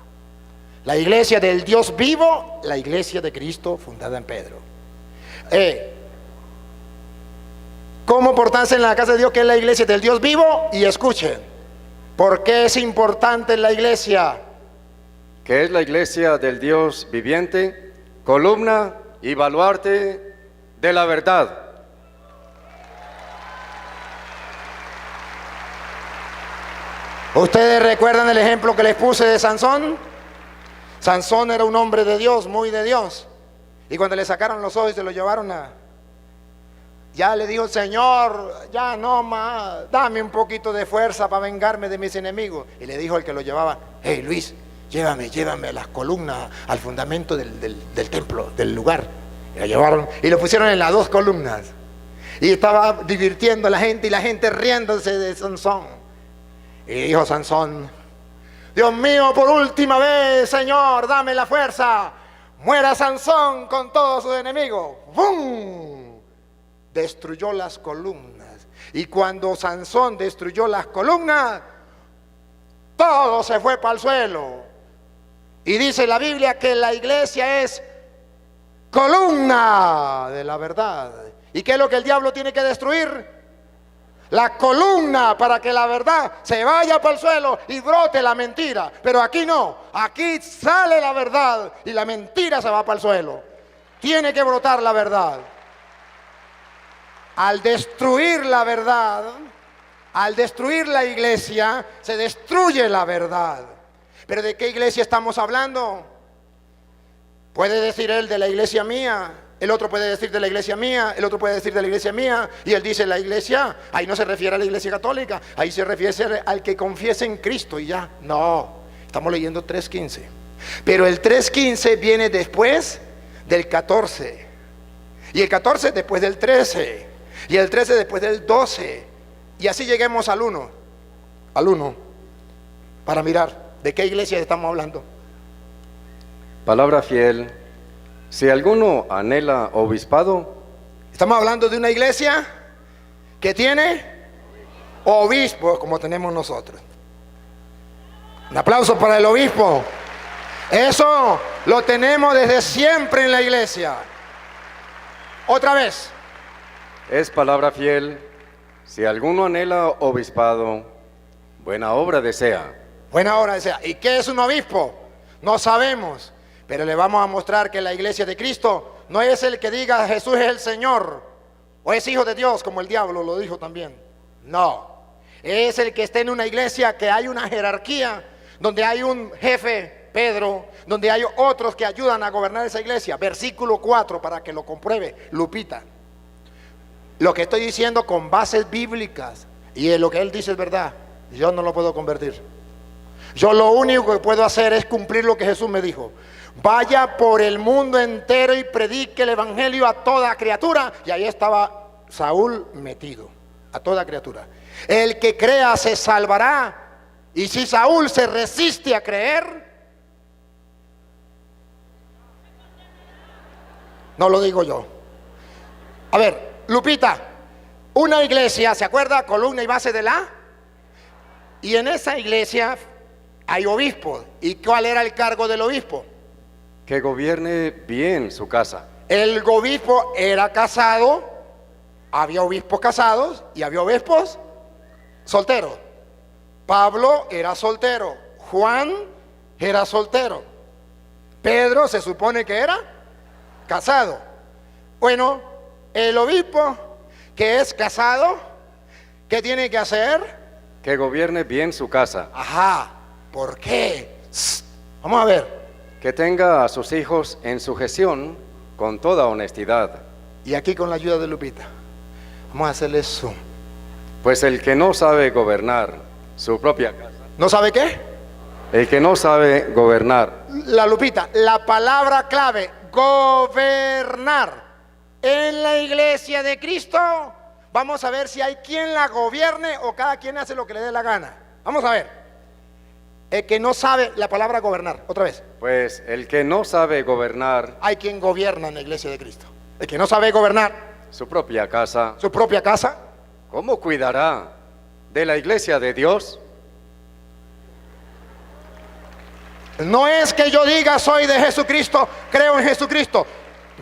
La iglesia del Dios vivo, la iglesia de Cristo fundada en Pedro. ¿Cómo portarse en la casa de Dios, que es la iglesia del Dios vivo? Y escuchen, ¿por qué es importante la iglesia? Que es la iglesia del Dios viviente, columna y baluarte de la verdad. ¿Ustedes recuerdan el ejemplo que les puse de Sansón? Sansón era un hombre de Dios, muy de Dios. Y cuando le sacaron los ojos y se lo llevaron ya le dijo: Señor, ya no más, dame un poquito de fuerza para vengarme de mis enemigos. Y le dijo el que lo llevaba: hey Luis, llévame a las columnas, al fundamento del templo, del lugar. Y lo llevaron y lo pusieron en las dos columnas. Y estaba divirtiendo a la gente y la gente riéndose de Sansón. Y dijo Sansón: Dios mío, por última vez, Señor, dame la fuerza. Muera Sansón con todos sus enemigos. ¡Bum! Destruyó las columnas. Y cuando Sansón destruyó las columnas, todo se fue para el suelo. Y dice la Biblia que la iglesia es columna de la verdad. ¿Y qué es lo que el diablo tiene que destruir? La columna, para que la verdad se vaya para el suelo y brote la mentira. Pero aquí no, aquí sale la verdad y la mentira se va para el suelo. Tiene que brotar la verdad. Al destruir la verdad, al destruir la iglesia, se destruye la verdad. ¿Pero de qué iglesia estamos hablando? Puede decir él de la iglesia mía, el otro puede decir de la iglesia mía, el otro puede decir de la iglesia mía, y él dice la iglesia, ahí no se refiere a la iglesia católica, ahí se refiere al que confiesa en Cristo y ya. No, estamos leyendo 3:15. Pero el 3:15 viene después del 14, y el 14 después del 13, y el 13 después del 12, y así lleguemos al 1, para mirar de qué iglesia estamos hablando. Palabra fiel. Si alguno anhela obispado, Estamos hablando de una iglesia que tiene obispo, como tenemos nosotros. Un aplauso para el obispo. Eso lo tenemos desde siempre en la iglesia. Otra vez. es palabra fiel. Si alguno anhela obispado, buena obra desea. Buena hora desea. ¿Y qué es un obispo? No sabemos. Pero le vamos a mostrar que la iglesia de Cristo no es el que diga Jesús es el Señor o es hijo de Dios, como el diablo lo dijo también. No. Es el que esté en una iglesia que hay una jerarquía, donde hay un jefe, Pedro, donde hay otros que ayudan a gobernar esa iglesia. Versículo 4, para que lo compruebe, Lupita. Lo que estoy diciendo con bases bíblicas, y lo que él dice es verdad, yo no lo puedo convertir. Yo lo único que puedo hacer es cumplir lo que Jesús me dijo. Vaya por el mundo entero y predique el evangelio a toda criatura. Y ahí estaba Saúl metido, a toda criatura. El que crea se salvará. Y si Saúl se resiste a creer, no lo digo yo. A ver, Lupita, una iglesia, ¿se acuerda? Columna y base de la. Y en esa iglesia hay obispos. ¿Y cuál era el cargo del obispo? Que gobierne bien su casa. El obispo era casado, había obispos casados y había obispos solteros. Pablo era soltero, Juan era soltero, Pedro se supone que era casado. Bueno, el obispo que es casado, ¿qué tiene que hacer? Que gobierne bien su casa. Ajá, ¿por qué? Vamos a ver. Que tenga a sus hijos en sujeción con toda honestidad. Y aquí con la ayuda de Lupita, vamos a hacerle zoom. Pues el que no sabe gobernar su propia casa. ¿No sabe qué? El que no sabe gobernar. La Lupita, la palabra clave, gobernar. En la iglesia de Cristo, vamos a ver si hay quien la gobierne o cada quien hace lo que le dé la gana. Vamos a ver. El que no sabe la palabra gobernar, otra vez. Pues el que no sabe gobernar Hay quien gobierna en la iglesia de Cristo. El que no sabe gobernar su propia casa, su propia casa, ¿cómo cuidará de la iglesia de Dios? no es que yo diga soy de Jesucristo, creo en Jesucristo.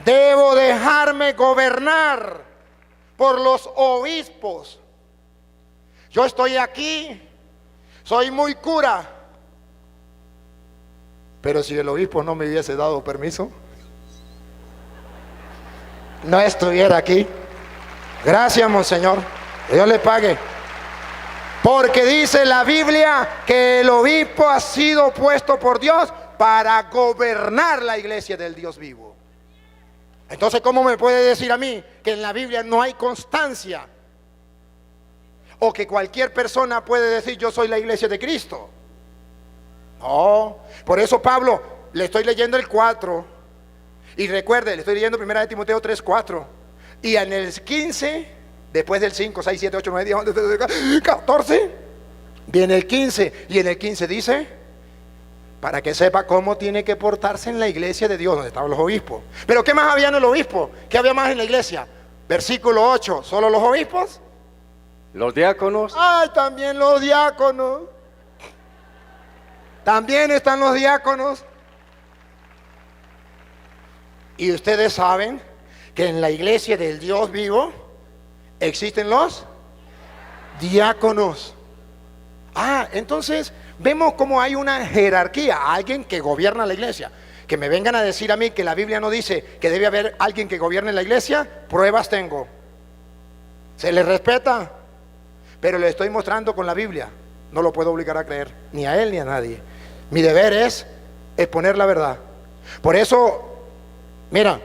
Debo dejarme gobernar por los obispos. Yo estoy aquí, soy muy cura. Pero si el obispo no me hubiese dado permiso, no estuviera aquí. Gracias, monseñor. Que Dios le pague. Porque dice la Biblia que el obispo ha sido puesto por Dios para gobernar la iglesia del Dios vivo. Entonces, ¿cómo me puede decir a mí que en la Biblia no hay constancia? O que cualquier persona puede decir yo soy la iglesia de Cristo. No, por eso Pablo, le estoy leyendo el 4. Y recuerde, le estoy leyendo 1 Timoteo 3, 4. Y en el 15, después del 5, 6, 7, 8, 9, 10, 11, 14, viene el 15. Y en el 15 dice, para que sepa cómo tiene que portarse en la iglesia de Dios, donde estaban los obispos. Pero ¿qué más había en el obispo? ¿Qué había más en la iglesia? Versículo 8, ¿solo los obispos? Los diáconos. ¡Ay, también los diáconos! También están los diáconos. Y ustedes saben que en la iglesia del Dios vivo existen los diáconos. Entonces vemos cómo hay una jerarquía, alguien que gobierna la iglesia. Que me vengan a decir a mí que la Biblia no dice que debe haber alguien que gobierne la iglesia, pruebas tengo. Se le respeta, pero le estoy mostrando con la Biblia. No lo puedo obligar a creer, ni a él ni a nadie. Mi deber es exponer la verdad. Por eso, mira,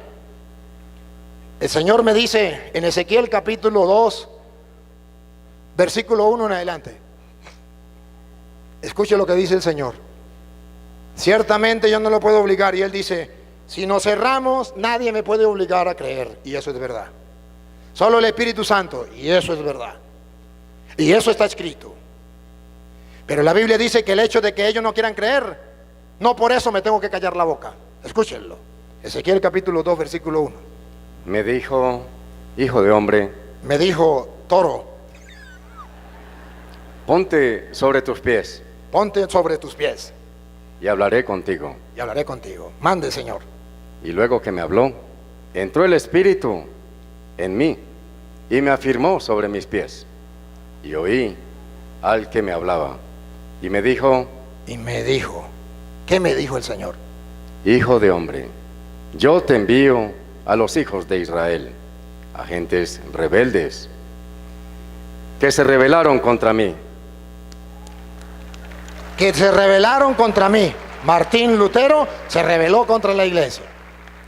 el Señor me dice en Ezequiel capítulo 2, versículo 1 en adelante. Escuche lo que dice el Señor. Ciertamente yo no lo puedo obligar. Y Él dice, si nos cerramos, nadie me puede obligar a creer. Y eso es verdad. Solo el Espíritu Santo. Y eso es verdad. Y eso está escrito. Pero la Biblia dice que el hecho de que ellos no quieran creer, no por eso me tengo que callar la boca. Escúchenlo. Ezequiel capítulo 2, versículo 1. Me dijo, hijo de hombre, Me dijo, toro, ponte sobre tus pies ponte sobre tus pies y hablaré contigo. y hablaré contigo. Mande, Señor. Y luego que me habló, entró el Espíritu en mí y me afirmó sobre mis pies. Y oí al que me hablaba y me dijo, Y me dijo, ¿qué me dijo el Señor? hijo de hombre, yo te envío a los hijos de Israel, a gentes rebeldes, que se rebelaron contra mí. Que se rebelaron contra mí. Martín Lutero se rebeló contra la iglesia.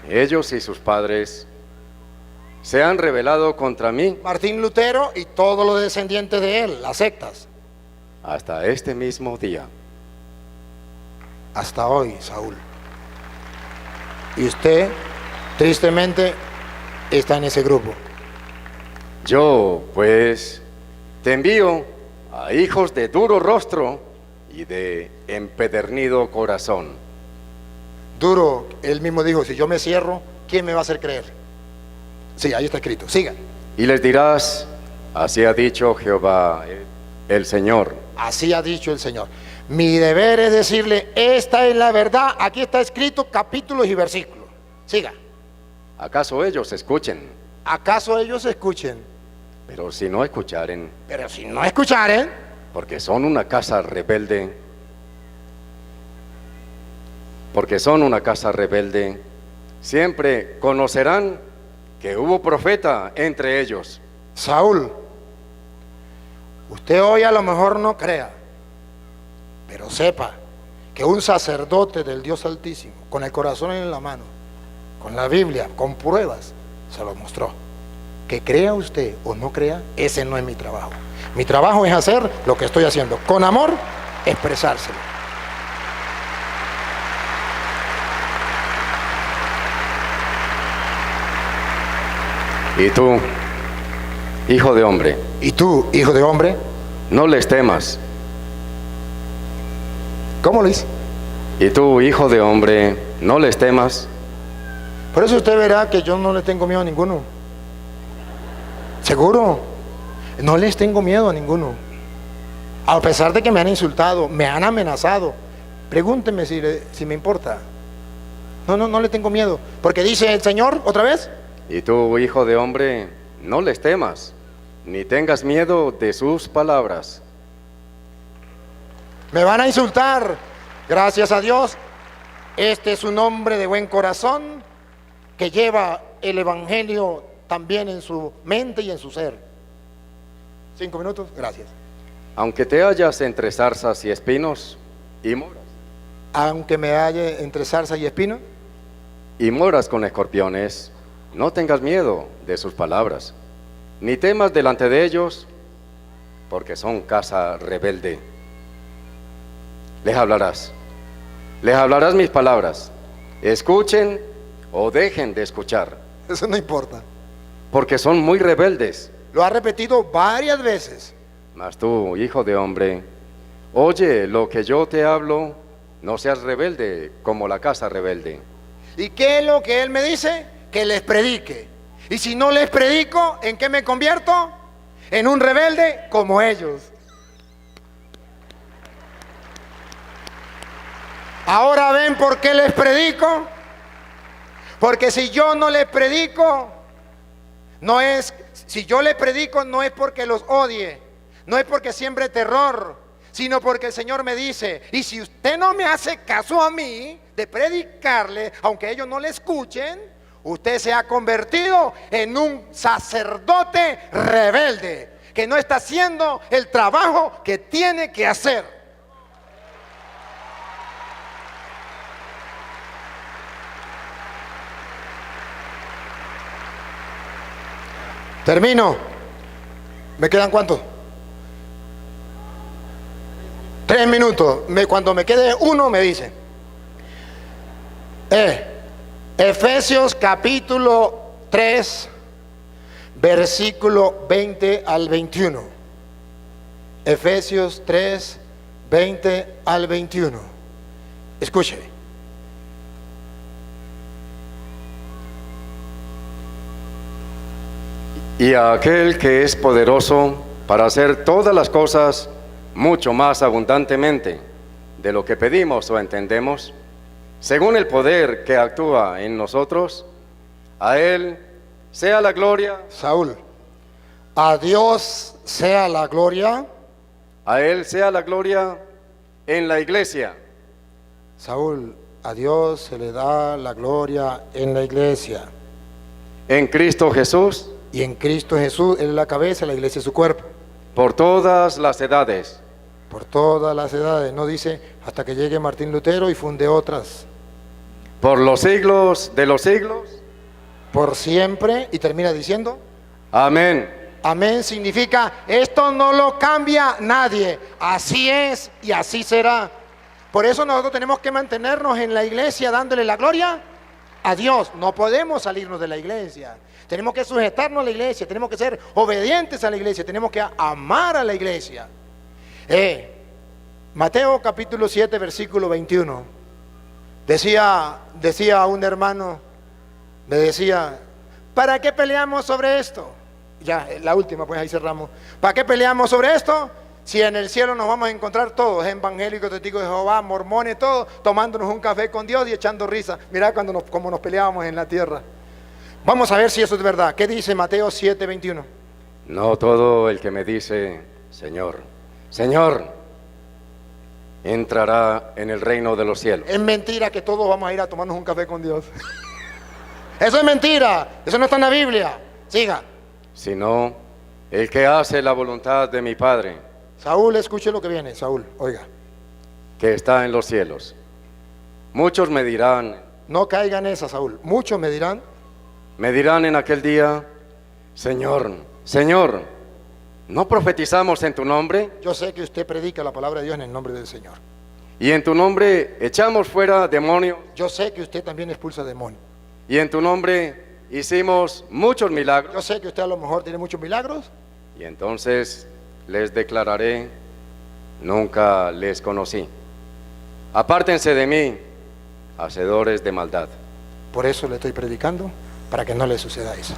Ellos y sus padres se han rebelado contra mí Martín Lutero y todos los descendientes de él, las sectas. hasta este mismo día. Hasta hoy, Saúl. Y usted, tristemente, está en ese grupo. Yo, pues, te envío a hijos de duro rostro y de empedernido corazón. Duro, él mismo dijo, si yo me cierro, ¿quién me va a hacer creer? Sí, ahí está escrito. Siga. Y les dirás, así ha dicho Jehová, el Señor. Así ha dicho el Señor. Mi deber es decirle, esta es la verdad. Aquí está escrito capítulos y versículos. Siga. ¿Acaso ellos escuchen? ¿Acaso ellos escuchen? Pero si no escucharen, Pero si no escucharen, porque son una casa rebelde, porque son una casa rebelde, siempre conocerán que hubo profeta entre ellos. Saúl, usted hoy a lo mejor no crea, pero sepa que un sacerdote del Dios Altísimo, con el corazón en la mano, con la Biblia, con pruebas, se lo mostró. Que crea usted o no crea, ese no es mi trabajo. Mi trabajo es hacer lo que estoy haciendo, con amor, expresárselo. Y tú, hijo de hombre, Y tú, hijo de hombre, no les temas. ¿cómo lo hice? Y tú, hijo de hombre, no les temas, Por eso usted verá que yo no le tengo miedo a ninguno. Seguro, no les tengo miedo a ninguno. A pesar de que me han insultado, me han amenazado. Pregúnteme si me importa. No le tengo miedo. Porque dice el Señor, otra vez, y tú, hijo de hombre, no les temas, ni tengas miedo de sus palabras. me van a insultar. Gracias a Dios, este es un hombre de buen corazón que lleva el Evangelio también en su mente y en su ser. 5 minutos, gracias. Aunque te hallas entre zarzas y espinos, y moras, Aunque me halle entre zarza y espino, y moras con escorpiones, no tengas miedo de sus palabras, ni temas delante de ellos, porque son casa rebelde. Les hablarás mis palabras, escuchen o dejen de escuchar, eso no importa. porque son muy rebeldes. Lo ha repetido varias veces. Mas tú, hijo de hombre, oye lo que yo te hablo, no seas rebelde como la casa rebelde. ¿Y qué es lo que él me dice? Que les predique. Y si no les predico, ¿en qué me convierto? En un rebelde como ellos. Ahora ven por qué les predico. Porque si yo no les predico, si yo les predico no es porque los odie, no es porque siembre terror, sino porque el Señor me dice, y si usted no me hace caso a mí de predicarle, aunque ellos no le escuchen, Usted se ha convertido en un sacerdote rebelde que no está haciendo el trabajo que tiene que hacer. Termino. ¿Me quedan cuántos? 3 minutos. Cuando me quede uno me dice. Efesios capítulo 3, versículo 20 al 21. Efesios 3, 20 al 21. Escuche. Y a aquel que es poderoso para hacer todas las cosas mucho más abundantemente de lo que pedimos o entendemos, según el poder que actúa en nosotros, a Él sea la gloria. Saúl, a Dios sea la gloria. A Él sea la gloria en la iglesia. Saúl, a Dios se le da la gloria en la iglesia. En Cristo Jesús. Y en Cristo Jesús, Él es la cabeza, la iglesia es su cuerpo. Por todas las edades. Por todas las edades. No dice hasta que llegue Martín Lutero y funde otras. Por los siglos de los siglos. Por siempre. Y termina diciendo. Amén. Amén significa esto no lo cambia nadie. Así es y así será. Por eso nosotros tenemos que mantenernos en la iglesia dándole la gloria a Dios. No podemos salirnos de la iglesia. Tenemos que sujetarnos a la iglesia, tenemos que ser obedientes a la iglesia, tenemos que amar a la iglesia. Mateo capítulo 7, versículo 21. Decía un hermano, me decía, ¿para qué peleamos sobre esto? Ya, la última, pues ahí cerramos. ¿Para qué peleamos sobre esto? Si en el cielo nos vamos a encontrar todos, evangélicos, testigos de Jehová, mormones, todos, tomándonos un café con Dios y echando risa. Mirá como nos peleábamos en la tierra. Vamos a ver si eso es verdad. ¿Qué dice Mateo 7, 21? No todo el que me dice, Señor, Señor, entrará en el reino de los cielos. Es mentira que todos vamos a ir a tomarnos un café con Dios. Eso es mentira. Eso no está en la Biblia. Siga. Sino el que hace la voluntad de mi Padre. Saúl, escuche lo que viene. Saúl, oiga. Que está en los cielos. Muchos me dirán. No caiga en esa, Saúl. Muchos me dirán en aquel día, Señor, Señor, ¿no profetizamos en tu nombre? Yo sé que usted predica la palabra de Dios en el nombre del Señor. Y en tu nombre echamos fuera demonios. Yo sé que usted también expulsa demonios. Y en tu nombre hicimos muchos milagros. Yo sé que usted a lo mejor tiene muchos milagros. Y entonces les declararé, nunca les conocí. Apártense de mí, hacedores de maldad. Por eso le estoy predicando, para que no le suceda eso.